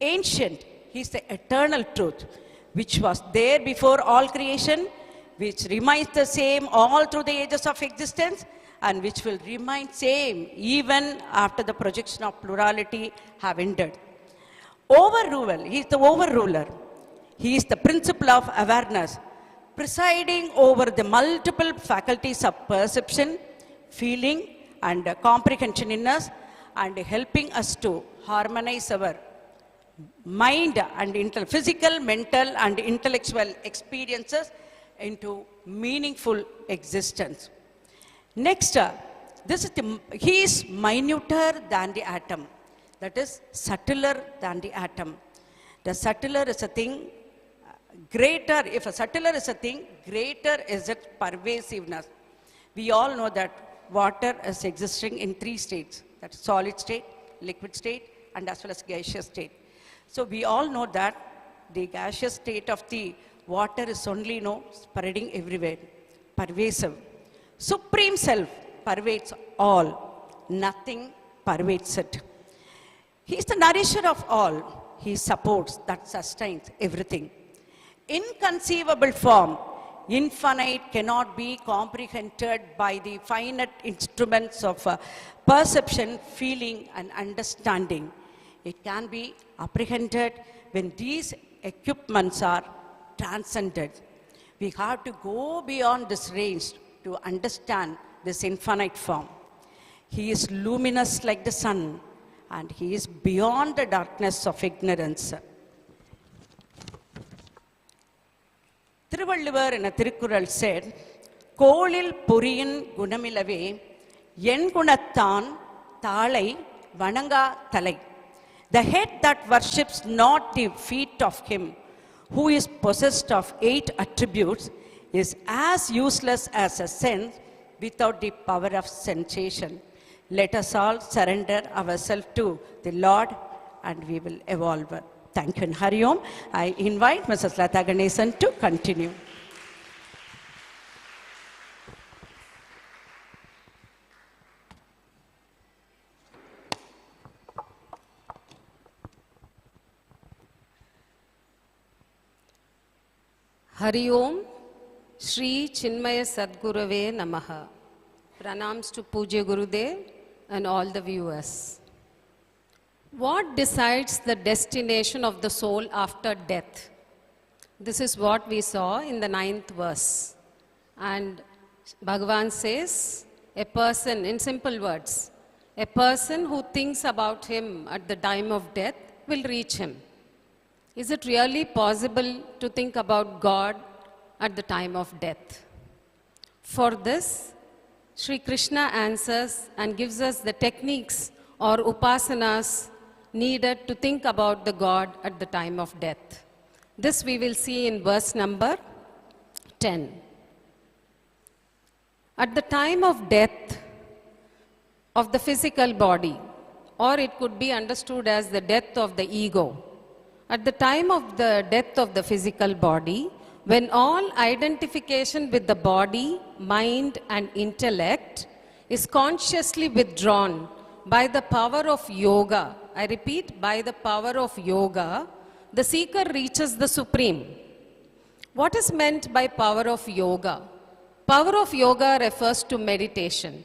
Ancient, he is the eternal truth, which was there before all creation, which remains the same all through the ages of existence, and which will remain same even after the projection of plurality have ended. Overruler, he is the overruler. He is the principle of awareness, presiding over the multiple faculties of perception, feeling, and comprehension in us, and helping us to harmonize our mind and physical, mental, and intellectual experiences into meaningful existence. Next, he is minuter than the atom. That is subtler than the atom. The subtler is a thing greater. If a subtler is a thing, greater is its pervasiveness. We all know that water is existing in 3 states. That's solid state, liquid state, and as well as gaseous state. So we all know that the gaseous state of the water is only spreading everywhere, pervasive. Supreme Self pervades all, nothing pervades it. He is the nourisher of all. He supports, that sustains everything. Inconceivable form, infinite, cannot be comprehended by the finite instruments of perception, feeling, and understanding. It can be apprehended when these equipments are transcended. We have to go beyond this range to understand this infinite form. He is luminous like the sun, and he is beyond the darkness of ignorance. Thiruvalluvar in a Thirukkural said, Kolil Puriyin Gunamilave, Yen Gunathan Thalai Vananga Thalai. The head that worships not the feet of him who is possessed of 8 attributes is as useless as a sense without the power of sensation. Let us all surrender ourselves to the Lord and we will evolve. Thank you and Hari Om. I invite Mrs. Lata Ganesan to continue. Hari Om, Shri Chinmaya Sadgurave Namaha. Pranams to Pujya Gurudev and all the viewers. What decides the destination of the soul after death? This is what we saw in the 9th verse. And Bhagavan says, a person, in simple words, a person who thinks about him at the time of death will reach him. Is it really possible to think about God at the time of death? For this, Sri Krishna answers and gives us the techniques or upasanas needed to think about the God at the time of death. This we will see in verse number 10. At the time of death of the physical body, or it could be understood as the death of the ego, at the time of the death of the physical body, when all identification with the body, mind, and intellect is consciously withdrawn by the power of yoga, I repeat, by the power of yoga, the seeker reaches the supreme. What is meant by power of yoga? Power of yoga refers to meditation.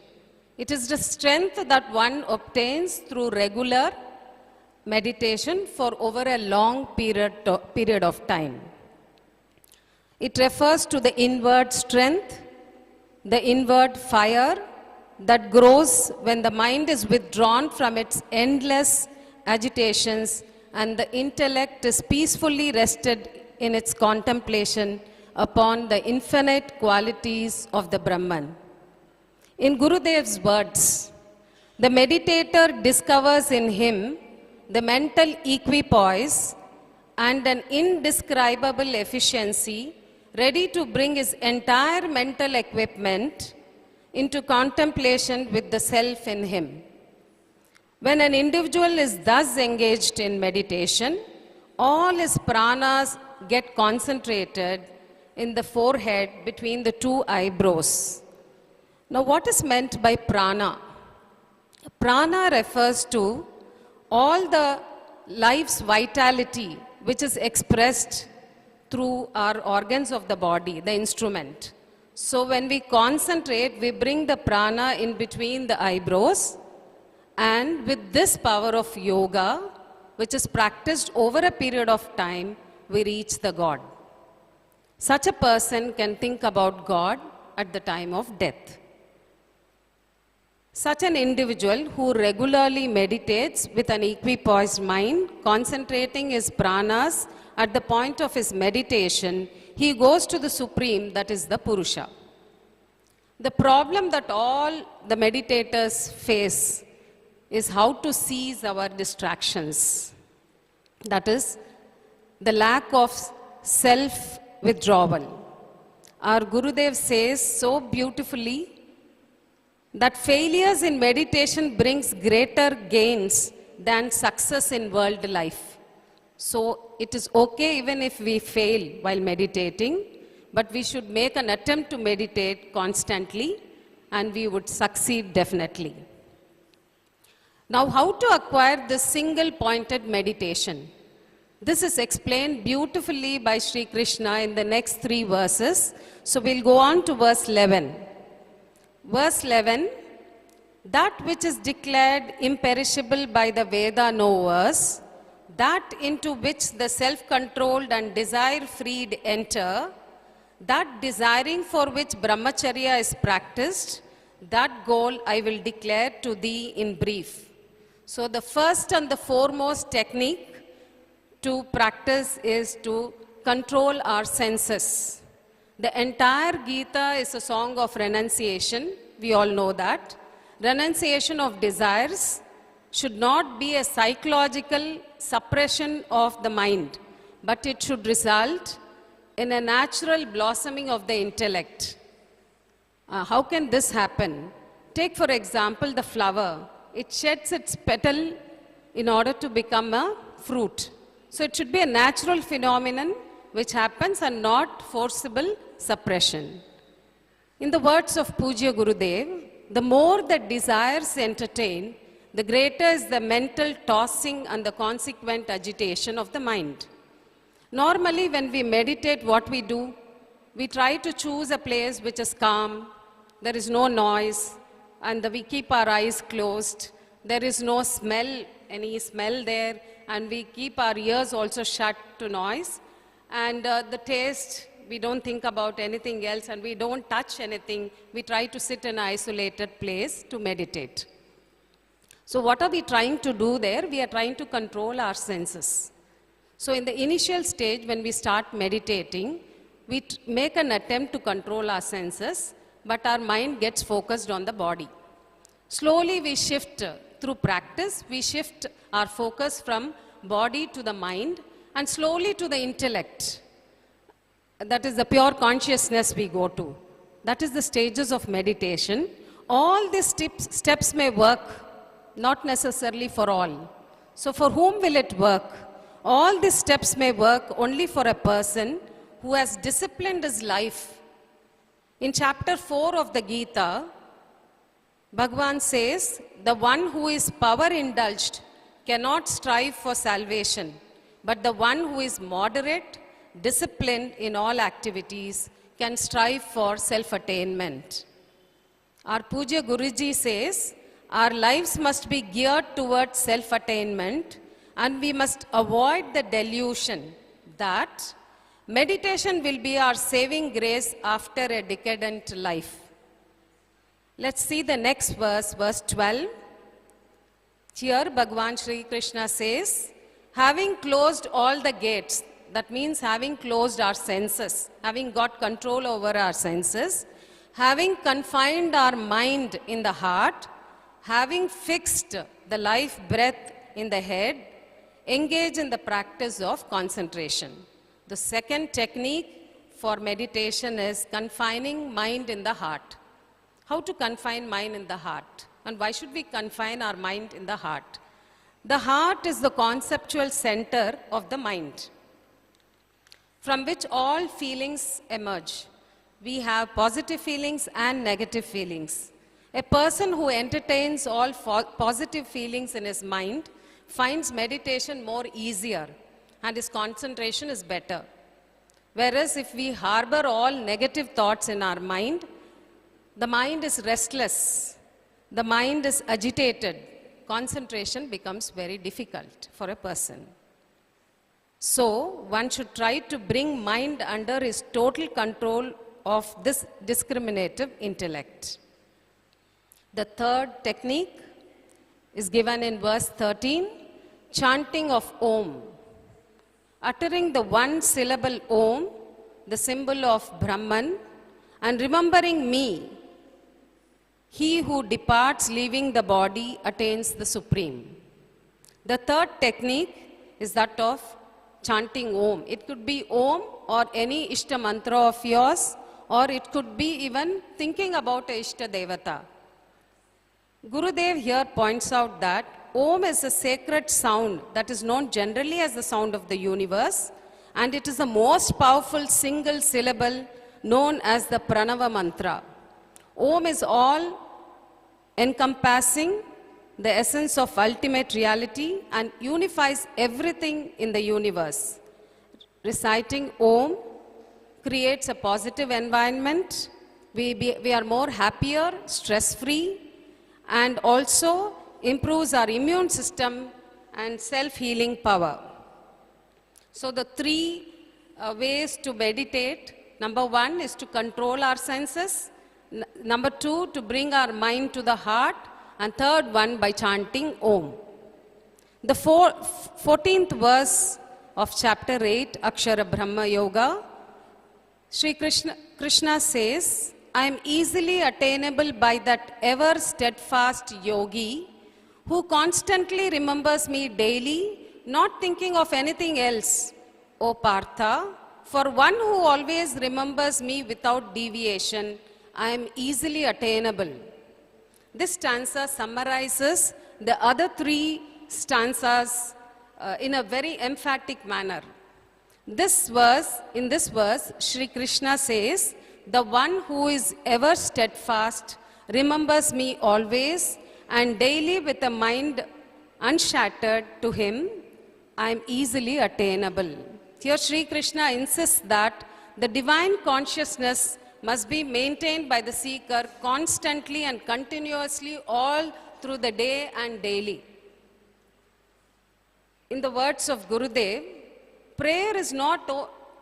It is the strength that one obtains through regular meditation for over a long period of time. It refers to the inward strength, the inward fire that grows when the mind is withdrawn from its endless agitations and the intellect is peacefully rested in its contemplation upon the infinite qualities of the Brahman. In Gurudev's words, the meditator discovers in him the mental equipoise and an indescribable efficiency ready to bring his entire mental equipment into contemplation with the self in him. When an individual is thus engaged in meditation, all his pranas get concentrated in the forehead between the 2 eyebrows. Now, what is meant by prana? Prana refers to all the life's vitality which is expressed through our organs of the body, the instrument. So when we concentrate, we bring the prana in between the eyebrows, and with this power of yoga, which is practiced over a period of time, we reach the God. Such a person can think about God at the time of death. Such an individual who regularly meditates with an equipoised mind, concentrating his pranas at the point of his meditation, he goes to the supreme, that is the Purusha. The problem that all the meditators face is how to seize our distractions. That is, the lack of self-withdrawal. Our Gurudev says so beautifully that failures in meditation brings greater gains than success in world life. So it is okay even if we fail while meditating, but we should make an attempt to meditate constantly and we would succeed definitely. Now, how to acquire this single pointed meditation? This is explained beautifully by Sri Krishna in the next 3 verses. So we'll go on to verse 11. Verse 11, that which is declared imperishable by the Veda knowers, that into which the self-controlled and desire-freed enter, that desiring for which brahmacharya is practiced, that goal I will declare to thee in brief. So the first and the foremost technique to practice is to control our senses. The entire Gita is a song of renunciation. We all know that. Renunciation of desires should not be a psychological suppression of the mind, but it should result in a natural blossoming of the intellect. How can this happen? Take, for example, the flower. It sheds its petal in order to become a fruit. So it should be a natural phenomenon which happens and not forcible suppression. In the words of Pujya Gurudev, the more the desires entertain, the greater is the mental tossing and the consequent agitation of the mind. Normally, when we meditate, what we do? We try to choose a place which is calm, there is no noise, and we keep our eyes closed. There is no smell, any smell there, and we keep our ears also shut to noise. And the taste, we don't think about anything else, and we don't touch anything. We try to sit in an isolated place to meditate. So what are we trying to do there? We are trying to control our senses. So in the initial stage, when we start meditating, we make an attempt to control our senses, but our mind gets focused on the body. Slowly we shift, through practice, we shift our focus from body to the mind and slowly to the intellect. That is the pure consciousness we go to. That is the stages of meditation. All these steps may work, not necessarily for all. So for whom will it work? All these steps may work only for a person who has disciplined his life. In chapter 4 of the Gita, Bhagavan says, the one who is power indulged cannot strive for salvation, but the one who is moderate, disciplined in all activities, can strive for self-attainment. Our Puja Guruji says, our lives must be geared towards self-attainment, and we must avoid the delusion that meditation will be our saving grace after a decadent life. Let's see the next verse, verse 12. Here Bhagavan Sri Krishna says, having closed all the gates, that means having closed our senses, having got control over our senses, having confined our mind in the heart, having fixed the life breath in the head, engage in the practice of concentration. The second technique for meditation is confining mind in the heart. How to confine mind in the heart? And why should we confine our mind in the heart? The heart is the conceptual center of the mind, from which all feelings emerge. We have positive feelings and negative feelings. A person who entertains all positive feelings in his mind finds meditation more easier and his concentration is better. Whereas if we harbor all negative thoughts in our mind is restless, the mind is agitated, concentration becomes very difficult for a person. So one should try to bring mind under his total control of this discriminative intellect. The third technique is given in verse 13, chanting of Om. Uttering the one syllable Om, the symbol of Brahman, and remembering me, he who departs leaving the body attains the supreme. The third technique is that of chanting Om. It could be Om or any Ishta mantra of yours, or it could be even thinking about a Ishta Devata. Gurudev here points out that Om is a sacred sound that is known generally as the sound of the universe, and it is the most powerful single syllable known as the Pranava mantra. Om is all encompassing, the essence of ultimate reality, and unifies everything in the universe. Reciting Om creates a positive environment. We are more happier, stress-free, and also improves our immune system and self-healing power. So the three ways to meditate, number one is to control our senses, number two, to bring our mind to the heart, and third one by chanting Om. The 14th verse of chapter 8, Akshara Brahma Yoga, Sri Krishna says, I am easily attainable by that ever steadfast yogi who constantly remembers me daily, not thinking of anything else. O Partha, for one who always remembers me without deviation, I am easily attainable. This stanza summarizes the other three stanzas in a very emphatic manner. In this verse, Sri Krishna says, the one who is ever steadfast remembers me always, and daily with a mind unshattered to him, I am easily attainable. Here Sri Krishna insists that the divine consciousness must be maintained by the seeker constantly and continuously all through the day and daily. In the words of Gurudev, prayer is not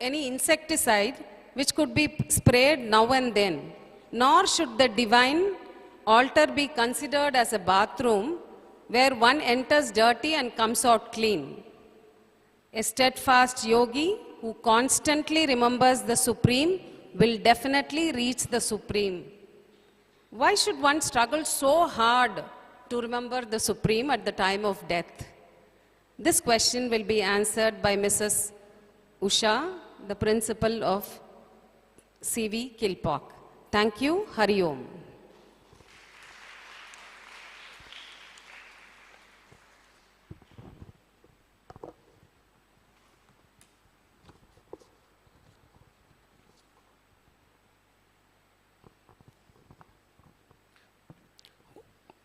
any insecticide which could be sprayed now and then, nor should the divine altar be considered as a bathroom where one enters dirty and comes out clean. A steadfast yogi who constantly remembers the Supreme will definitely reach the Supreme. Why should one struggle so hard to remember the Supreme at the time of death? This question will be answered by Mrs. Usha, the principal of CV Kilpauk. Thank you. Hari Om.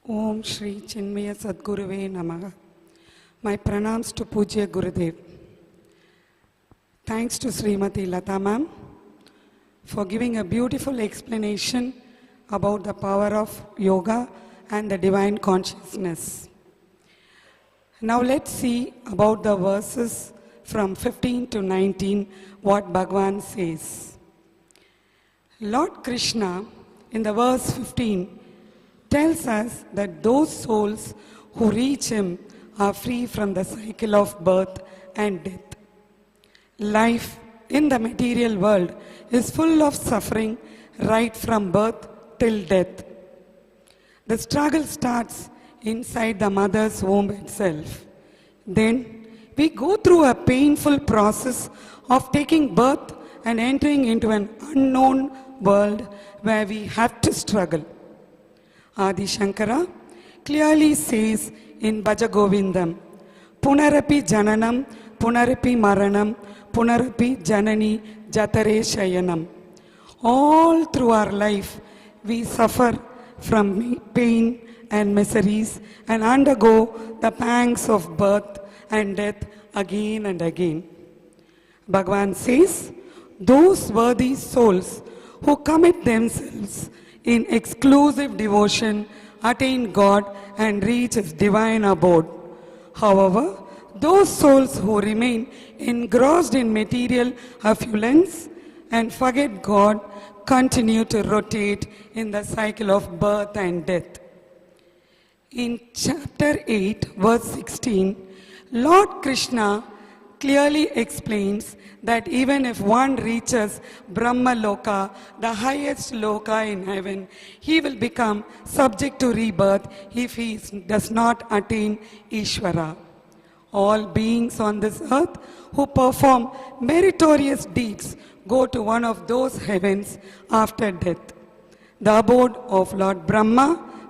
Om Shri Chinmaya Sadguruve Namaha. My pranams to Pujya Gurudev. Thanks to Srimati Lata ma'am for giving a beautiful explanation about the power of yoga and the divine consciousness. Now let's see about the verses from 15 to 19, what Bhagavan says. Lord Krishna, in the verse 15, tells us that those souls who reach him are free from the cycle of birth and death. Life in the material world is full of suffering right from birth till death. The struggle starts inside the mother's womb itself. Then we go through a painful process of taking birth and entering into an unknown world where we have to struggle. Adi Shankara clearly says in Bhaja Govindam, Punarapi Jananam, Punarapi Maranam, Punarapi Janani Jatare Shayanam. All through our life, we suffer from pain and miseries and undergo the pangs of birth and death again and again. Bhagavan says, those worthy souls who commit themselves in exclusive devotion attain God and reach his divine abode. However, those souls who remain engrossed in material affluence and forget God continue to rotate in the cycle of birth and death. In chapter 8, verse 16, Lord Krishna clearly explains that even if one reaches Brahma Loka, the highest Loka in heaven, he will become subject to rebirth if he does not attain Ishvara. All beings on this earth who perform meritorious deeds go to one of those heavens after death. The abode of Lord Brahma,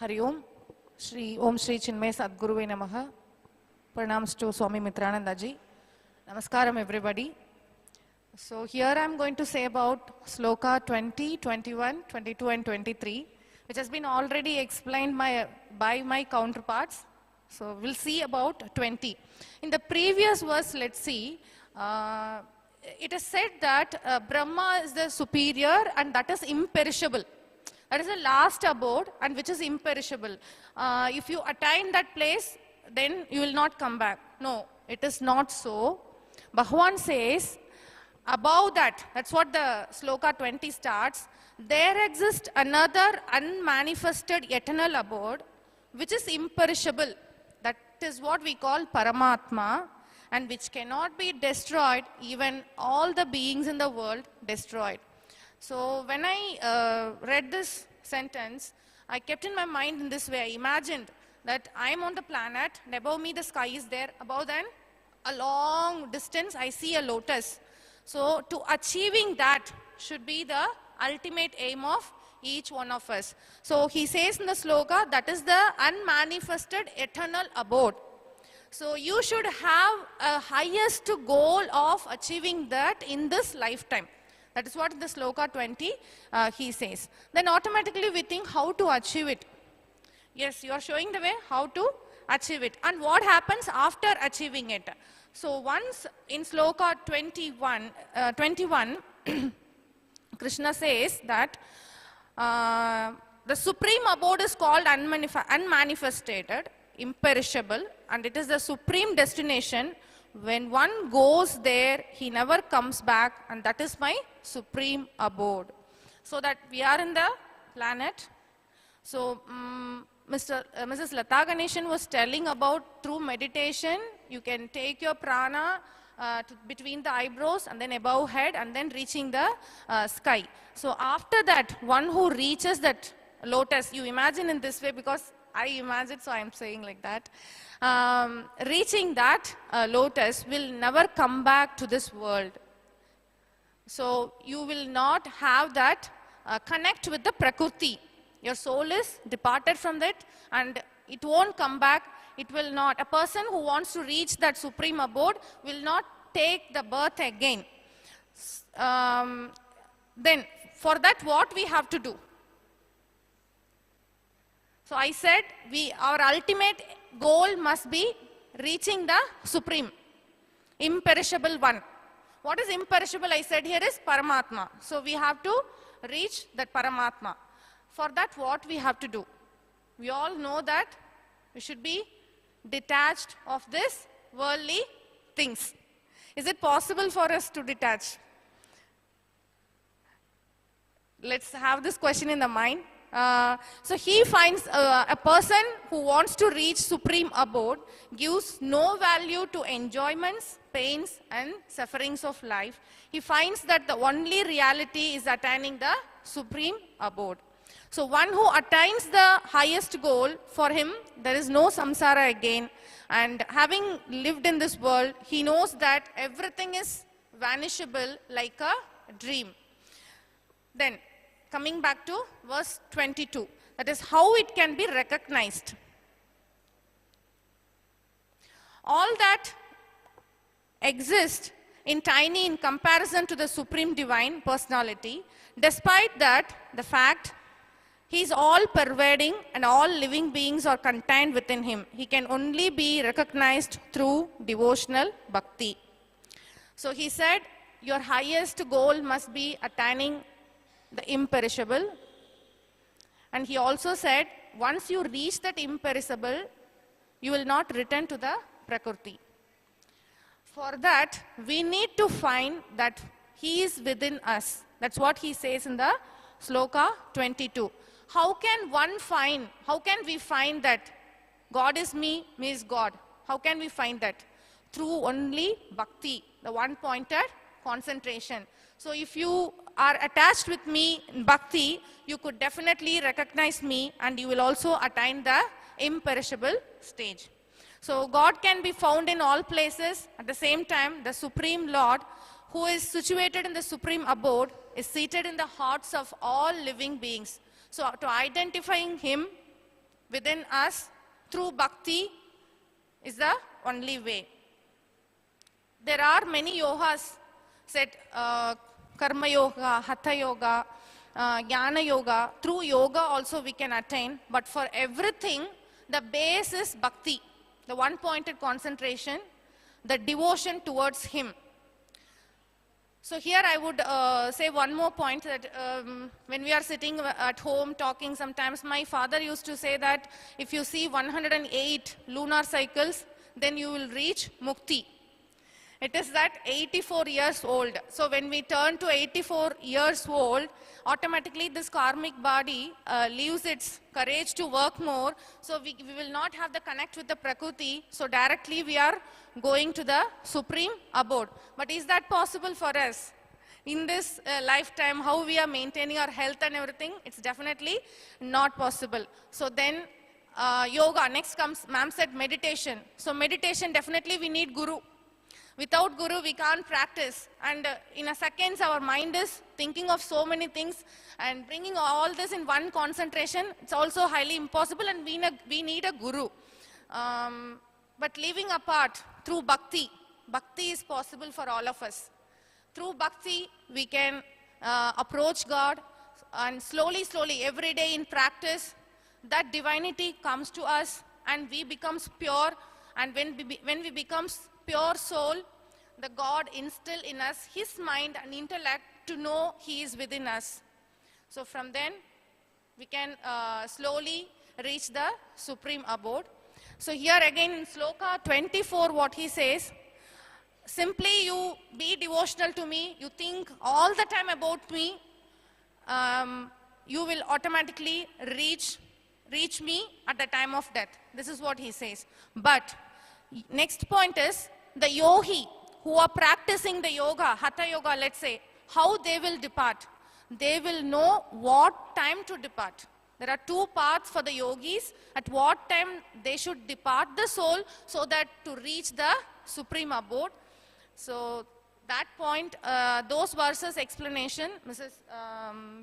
Hari Om. Shri Chinmay Sadguruve Namaha. Pranams to Swami Mitranandaji. Namaskaram everybody. So here I am going to say about Sloka 20, 21, 22 and 23, which has been already explained by my counterparts. So we'll see about 20. In the previous verse, let's see, it is said that Brahma is the superior and that is imperishable. That is the last abode and which is imperishable. If you attain that place, then you will not come back. No, it is not so. Bhagavan says, above that, that's what the Sloka 20 starts, there exists another unmanifested eternal abode which is imperishable. That is what we call Paramatma, and which cannot be destroyed, even all the beings in the world destroyed. So when I read this sentence, I kept in my mind in this way. I imagined that I am on the planet, and above me the sky is there. Above then, a long distance, I see a lotus. So to achieving that should be the ultimate aim of each one of us. So he says in the sloka, that is the unmanifested eternal abode. So you should have a highest goal of achieving that in this lifetime. That is what in the sloka 20 he says. Then automatically we think how to achieve it. Yes, you are showing the way how to achieve it. And what happens after achieving it? So once in sloka 21, Krishna says that the supreme abode is called unmanifested, imperishable, and it is the supreme destination. When one goes there, he never comes back, and that is my supreme abode. So that we are in the planet. So Mrs. Lata Ganeshan was telling about through meditation, you can take your prana between the eyebrows and then above head and then reaching the sky. So after that, one who reaches that lotus, you imagine in this way because I imagine, so I am saying like that. Reaching that lotus will never come back to this world. So you will not have that connect with the Prakriti. Your soul is departed from that and it won't come back. It will not. A person who wants to reach that supreme abode will not take the birth again. Then for that what we have to do? So I said our ultimate goal must be reaching the supreme, imperishable one. What is imperishable? I said here is Paramatma. So we have to reach that Paramatma. For that what we have to do? We all know that we should be detached of this worldly things. Is it possible for us to detach? Let's have this question in the mind. So he finds a person who wants to reach supreme abode gives no value to enjoyments, pains and sufferings of life. He finds that the only reality is attaining the supreme abode. So one who attains the highest goal, for him there is no samsara again, and having lived in this world, he knows that everything is vanishable like a dream. Then coming back to verse 22, that is how it can be recognized. All that exists in tiny in comparison to the supreme divine personality. Despite that, the fact he is all pervading and all living beings are contained within him. He can only be recognized through devotional bhakti. So he said, your highest goal must be attaining the imperishable. And he also said, once you reach that imperishable, you will not return to the Prakriti. For that, we need to find that he is within us. That's what he says in the Sloka 22. How can we find that God is me is God? How can we find that? Through only bhakti, the one-pointed concentration. So if you are attached with me in bhakti, you could definitely recognize me and you will also attain the imperishable stage. So God can be found in all places. At the same time, the Supreme Lord, who is situated in the supreme abode, is seated in the hearts of all living beings. So to identifying him within us through bhakti is the only way. There are many yogas, said karma yoga, hatha yoga, jnana yoga. Through yoga also we can attain, but for everything, the base is bhakti, the one-pointed concentration, the devotion towards Him. So here I would say one more point, that when we are sitting at home talking sometimes, my father used to say that if you see 108 lunar cycles, then you will reach mukti. It is that 84 years old. So when we turn to 84 years old, automatically this karmic body leaves its courage to work more. So we will not have the connect with the Prakriti. So directly we are going to the supreme abode. But is that possible for us? In this lifetime, how we are maintaining our health and everything, it's definitely not possible. So then yoga, next comes, ma'am said meditation. So meditation, definitely we need guru. Without guru, we can't practice. And in a second, our mind is thinking of so many things, and bringing all this in one concentration, it's also highly impossible, and we need a guru. But living apart through bhakti, bhakti is possible for all of us. Through bhakti, we can approach God, and slowly, every day in practice, that divinity comes to us, and we become pure. And when we become pure soul, the God instill in us His mind and intellect to know He is within us. So from then, we can slowly reach the supreme abode. So here again in sloka 24, what he says, simply you be devotional to me, you think all the time about me, you will automatically reach me at the time of death. This is what he says. But next point is, the yogi who are practicing the yoga, hatha yoga, let's say, how they will depart. They will know what time to depart. There are two paths for the yogis, at what time they should depart the soul so that to reach the supreme abode. So that point, those verses explanation, Mrs.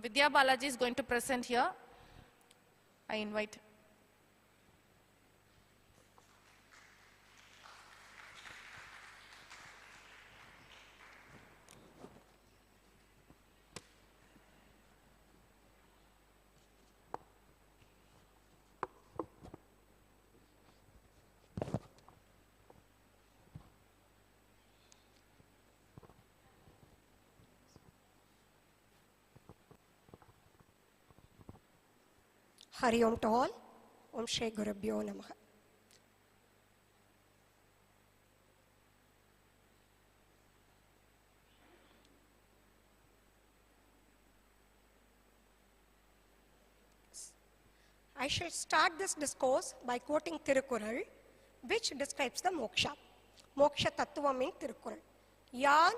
Vidya Balaji is going to present here. I invite. Hari Om to all. Om Shri Gurubhyo Namaha. I shall start this discourse by quoting Tirukkural, which describes the moksha. Moksha Tattvam in Tirukkural. Yan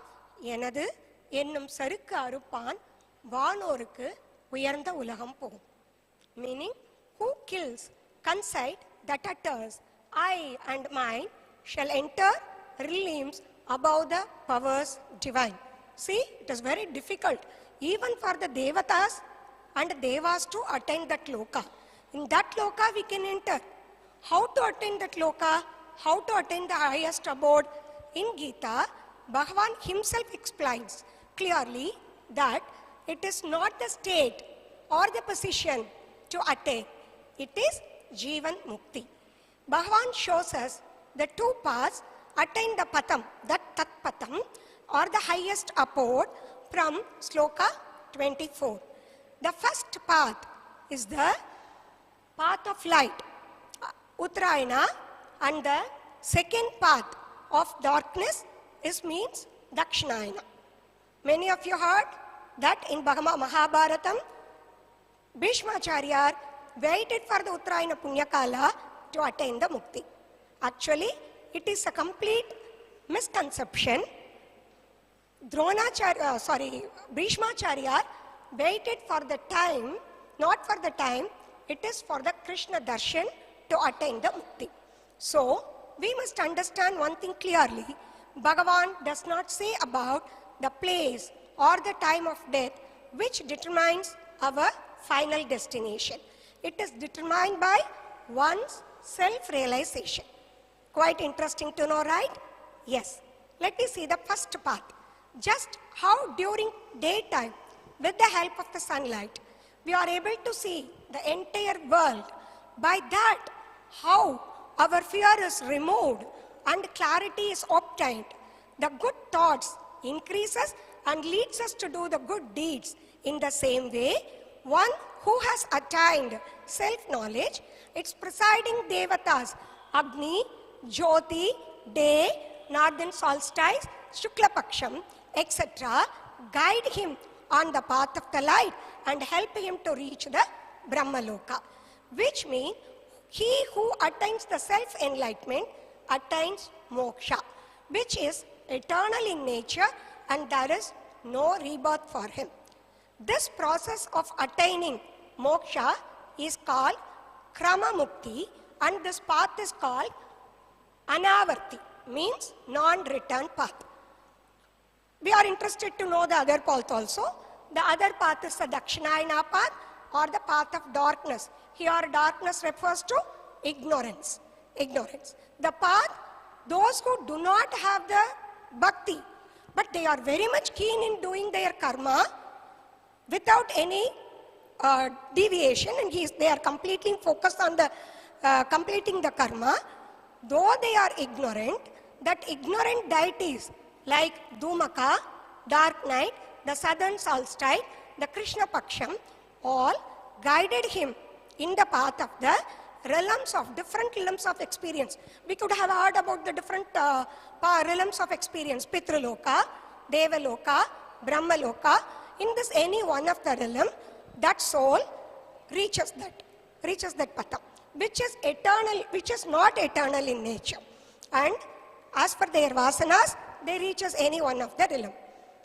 enadu ennum sarukku aruppan vanorukku uyarnda ulagam pogum. Meaning, who kills, conceit that utters, I and mine, shall enter realms above the powers divine. See, it is very difficult, even for the devatas and devas to attain that loka. In that loka we can enter. How to attain that loka? How to attain the highest abode? In Gita, Bhagavan himself explains clearly that it is not the state or the position to attain. It is Jivan Mukti. Bhagavan shows us the two paths, attain the patam, that tat patam, or the highest abode from sloka 24. The first path is the path of light, Uttarayana, and the second path of darkness means Dakshinayana. Many of you heard that in Mahabharatam, Bhishmacharya waited for the Uttarayana Punyakala to attain the Mukti. Actually, it is a complete misconception. Bhishmacharya waited for the time, not for the time, it is for the Krishna Darshan to attain the Mukti. So, we must understand one thing clearly. Bhagavan does not say about the place or the time of death which determines our final destination. It is determined by one's self-realization. Quite interesting to know, right? Yes. Let me see the first path. Just how during daytime, with the help of the sunlight, we are able to see the entire world. By that, how our fear is removed and clarity is obtained. The good thoughts increases and leads us to do the good deeds. In the same way, one who has attained self-knowledge, its presiding devatas, Agni, Jyoti, day, northern solstice, Shukla Paksham, etc., guide him on the path of the light and help him to reach the Brahmaloka. Which means, he who attains the self-enlightenment attains moksha, which is eternal in nature and there is no rebirth for him. This process of attaining moksha is called krama mukti, and this path is called anavarti, means non-return path. We are interested to know the other path also. The other path is the Dakshinayana path or the path of darkness. Here darkness refers to ignorance. Ignorance. The path, those who do not have the bhakti, but they are very much keen in doing their karma without any deviation, and they are completely focused on the completing the karma. Though they are ignorant, that ignorant deities like Dhumaka, dark night, the southern solstice, the Krishna Paksham, all guided him in the path of the different realms of experience. We could have heard about the different realms of experience: Pitraloka, Devaloka, Brahmaloka. In this, any one of the realm, that soul reaches that patha, which is eternal, which is not eternal in nature. And as per their vasanas, they reaches any one of the realm.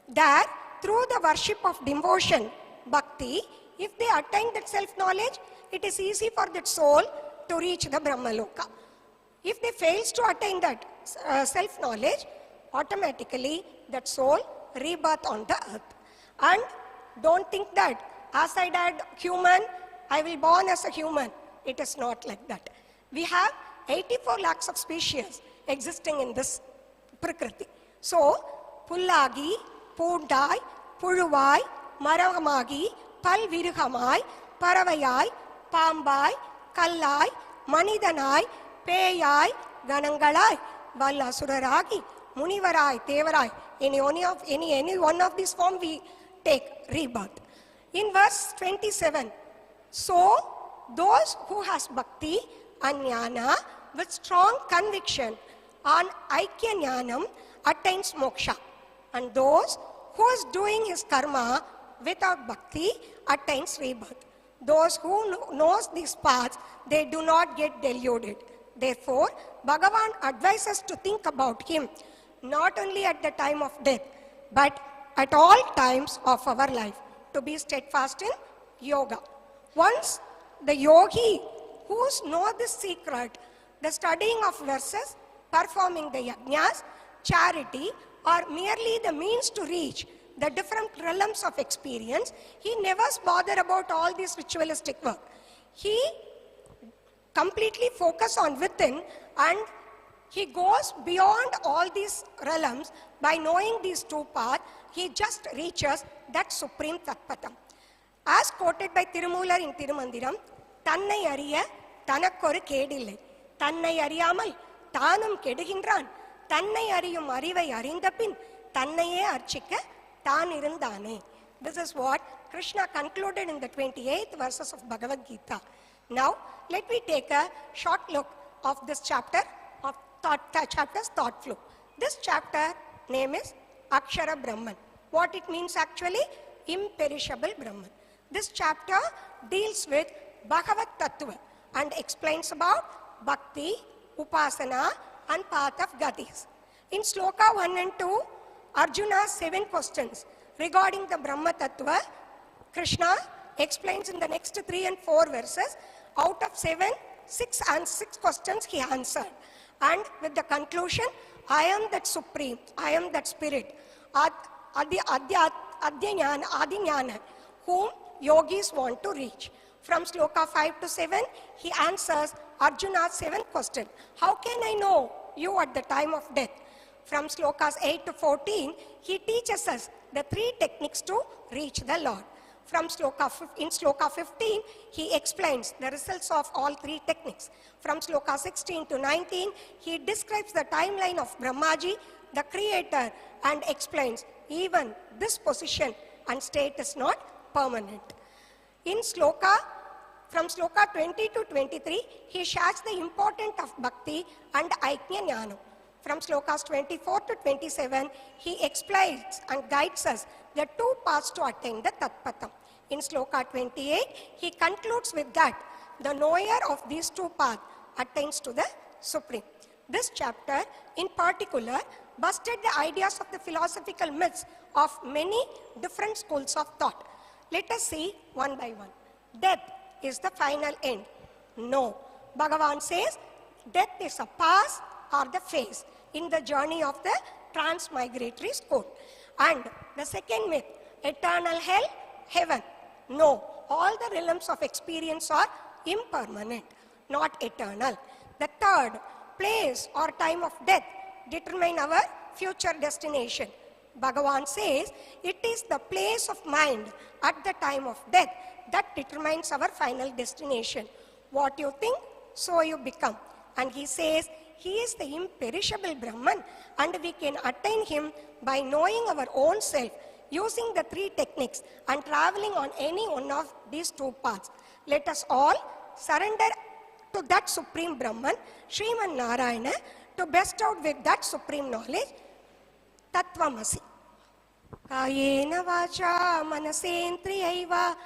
There, through the worship of devotion, bhakti, if they attain that self-knowledge, it is easy for that soul to reach the Brahmaloka. If they fails to attain that self-knowledge, automatically that soul rebirth on the earth. And don't think that as I died human, I will born as a human. It is not like that. We have 84 lakhs of species existing in this Prakriti. So, Pullagi, Pundai, Puluvai, Maragamagi, Palvirugamai, Paravayai, Pambai, Kallai, Manidanai, Peyai, Ganangalai, Vallasuraragi, Munivarai, Tevarai. Any one of these forms we take rebirth. In verse 27, so those who has bhakti and jnana with strong conviction on aikya jnanam attains moksha, and those who is doing his karma without bhakti attains rebirth. Those who knows these paths, they do not get deluded. Therefore, Bhagavan advises to think about him not only at the time of death, but at all times of our life, to be steadfast in yoga. Once the yogi who knows this secret, the studying of verses, performing the yajnas, charity, or merely the means to reach the different realms of experience, he never bothers about all this ritualistic work. He completely focuses on within, and he goes beyond all these realms. By knowing these two paths, he just reaches that supreme Tatpatam. As quoted by Tirumular in Tirumandiram, Tannai ariya tanakkoru kedillai, Tannai ariyamal tanum kedugindran, Tannai ariyum arivai arindapin, Tannaiye archikka tan irundane. This is what Krishna concluded in the 28th verses of Bhagavad Gita. Now, let me take a short look of this chapter of chapter's thought flow. This chapter name is Akshara Brahman. What it means actually? Imperishable Brahman. This chapter deals with Bhagavad Tattva and explains about Bhakti, Upasana and path of Gatis. In Sloka 1 and 2, Arjuna's 7 questions regarding the Brahma Tattva, Krishna explains in the next 3 and 4 verses. Out of 7, 6 questions he answered. And with the conclusion, I am that supreme, I am that spirit, Adhyajnana, whom yogis want to reach. From Sloka 5 to 7, he answers, Arjuna's seventh question, how can I know you at the time of death? From slokas 8 to 14, he teaches us the three techniques to reach the Lord. In sloka 15, he explains the results of all three techniques. From sloka 16 to 19, he describes the timeline of Brahmaji, the creator, and explains even this position and state is not permanent. From sloka 20 to 23, he shares the importance of bhakti and aiknya jnana. From slokas 24 to 27, he explains and guides us the two paths to attain the Tatpatam. In sloka 28, he concludes with that the knower of these two paths attains to the Supreme. This chapter, in particular, busted the ideas of the philosophical myths of many different schools of thought. Let us see one by one. Death is the final end. No. Bhagavan says, death is a pass or the phase in the journey of the transmigratory school. And the second myth, eternal hell, heaven. No, all the realms of experience are impermanent, not eternal. The third, place or time of death determine our future destination. Bhagavan says, it is the place of mind at the time of death that determines our final destination. What you think, so you become. And he says, he is the imperishable Brahman, and we can attain him by knowing our own self, using the three techniques and traveling on any one of these two paths. Let us all surrender to that Supreme Brahman, Sriman Narayana, to best out with that supreme knowledge, Tattvamasi. Kayena vacha manasendriyaiva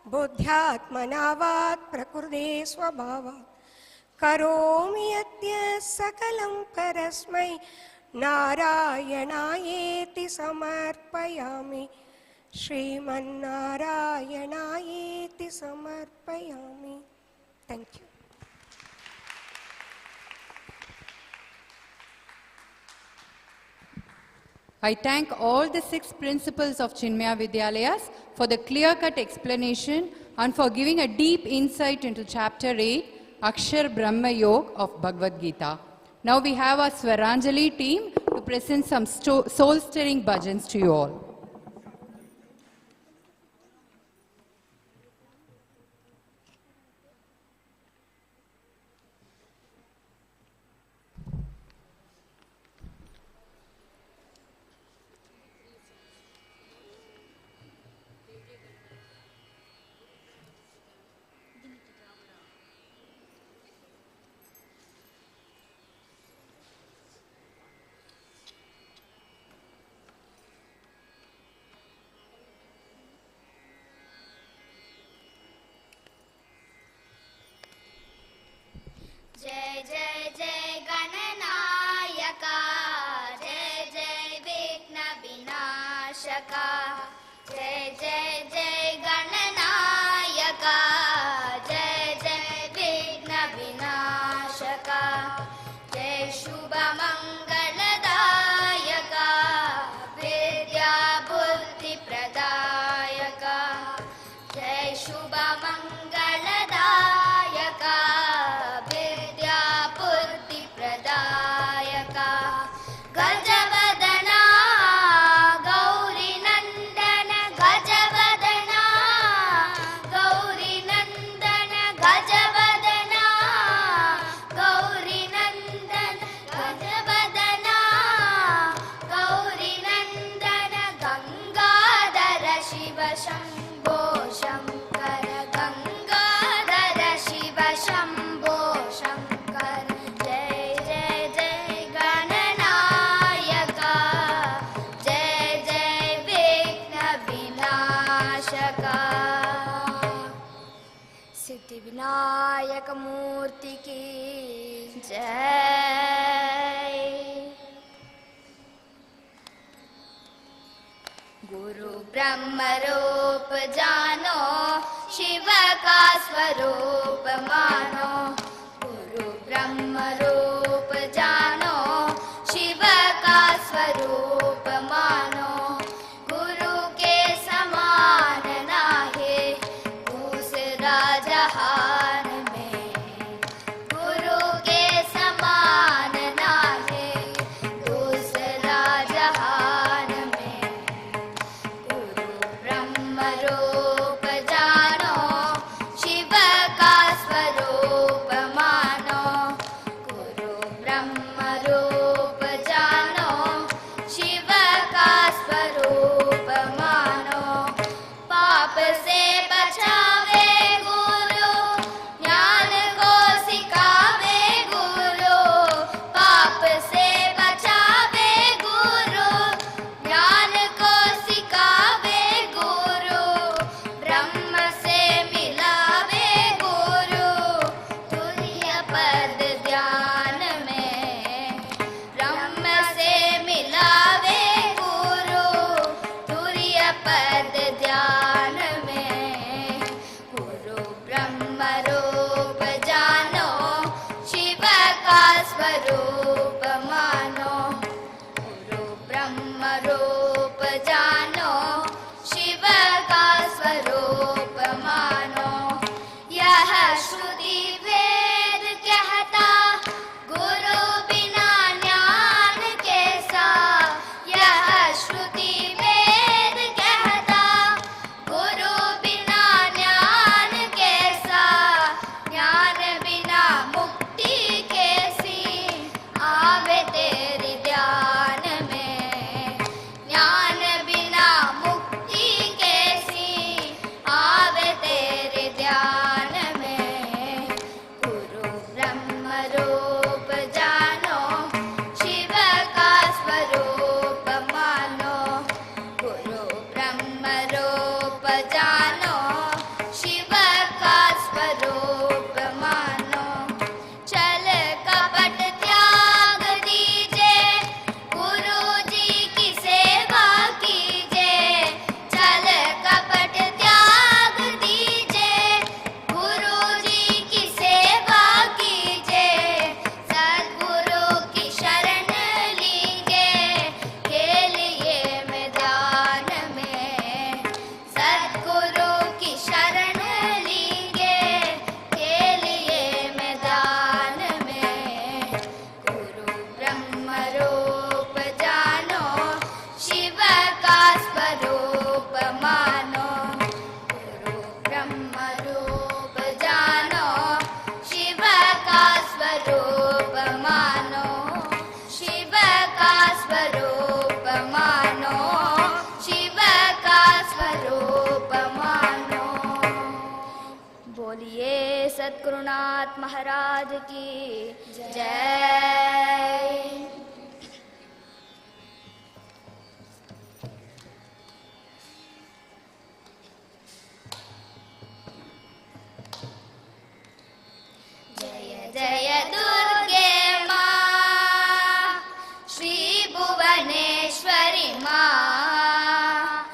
buddhyatmanavat prakrute swabhava karomi yatya sakalam parasmai Narayanayeti samarpayami Sriman Narayanayeti samarpayami. Thank you. I thank all the 6 principals of Chinmaya Vidyalayas for the clear-cut explanation and for giving a deep insight into Chapter 8, Akshar Brahma Yoga of Bhagavad Gita. Now we have our Swaranjali team to present some soul-stirring bhajans to you all. जय जय जय गणनायका जय जय विघ्न विनाशका जय जय जय गणनायका जय जय विघ्न विनाशका जय शुभ मंगलदायका विद्या बुद्धि प्रदायका जय शुभ मंगलदायका गजवदना गौरी नंदन गजवदना गौरी नंदन गजवदना गौरी नंदन गजवदना गौरी नंदन गंगाधर शिव शंभो शंकर गंगाधर शिव शंभो शंकर जय जय जय गणनायका जय जय विघ्न विनाशका सिद्धि विनायक मूर्ति की जय गुरु ब्रह्म रूप जानो शिव का स्वरूप मानो गुरु ब्रह्म रूप जानो शिव का स्वरूप मानो गुरु के समान नाहे दूसरा जहान में गुरु रूप जानो, शिव का स्वरूप मानो। यह श्रुति वेद कहता, गुरु बिना ज्ञान कैसा। यह श्रुति वेद कहता, गुरु बिना ज्ञान कैसा। ज्ञान बिना मुक्ति कैसी, आवे तेरे ध्यान में। ज्ञान बिना मुक्ति कैसी, आवे तेरे ध्यान में। गुरु ब्रह्म रूप जानो, शिव का स्वरूप मानो। गुरु ब्रह्म रूप जानो, शिव का स्वरूप मानो। चल कपट त्याग दीजिए, गुरु जी की सेवा कीजिए। चल कपट त्याग दीजिए, गुरु जी की सेवा कीजिए। सद्गुरु की शरण लीजिए, खेलिए मैदान में। सद्गुरु की शरण लीजिए, खेलिए मैदान में। गुरु ब्रह्म रूप जानो, शिव का स्वरूप मानो। गुरु ब्रह्म रूप जानो, शिव का स्वरूप मानो। शिव का स्वरूप मानो, शिव का स्वरूप मानो। बोलिए सद्गुरुनाथ महाराज की जय। जय जय दुर्गे माँ, श्री भुवनेश्वरी माँ।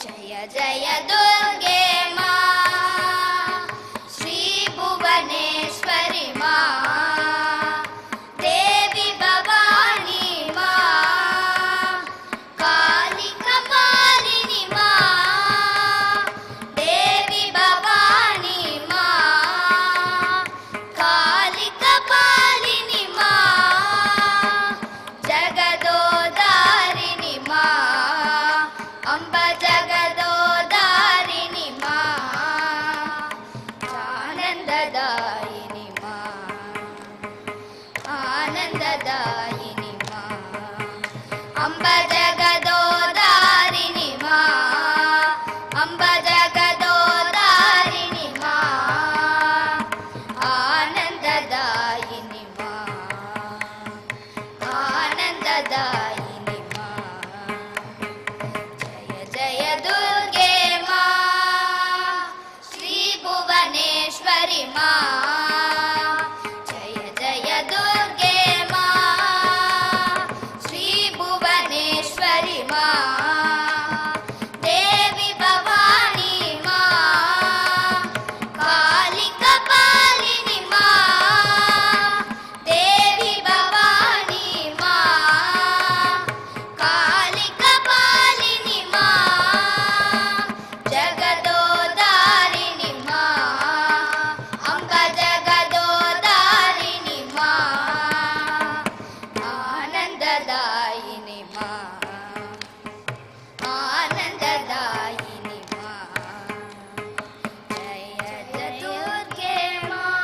जय जय दुर्गे माँ, श्री भुवनेश्वरी माँ। देवी भवानी माँ, काली कपालिनी माँ। देवी भवानी माँ, काली कपालिनी माँ। जगदोदारिणी माँ, अम्बा जगदोदारिणी माँ। आनंददायिनी माँ, आनंददायिनी माँ। अम्बा जगदोदारिणी माँ, अम्बा जगदोदारिणी माँ। आनंददायिनी माँ, आनंददायिनी माँ। जय जय दुर्गे माँ, श्री भुवनेश्वरी माँ। जय जय दुर्गे माँ, श्री भुवनेश्वरी माँ। देवी भवानी माँ, काली कपालिनी माँ। देवी भवानी माँ, काली कपालिनी माँ। जगदोदारिणी माँ, अम्बा जगदोदारिणी माँ। आनंददायिनी माँ, आनंददायिनी माँ। जय जय दुर्गे माँ।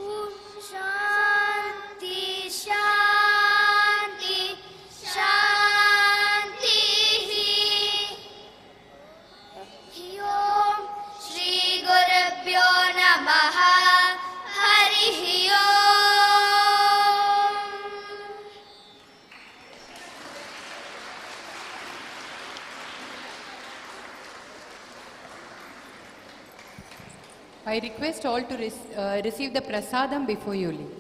ओम शांति शांति शांति। ओम श्री गुरुभ्यो नमः। हरि ओम। I request all to receive the prasadam before you leave.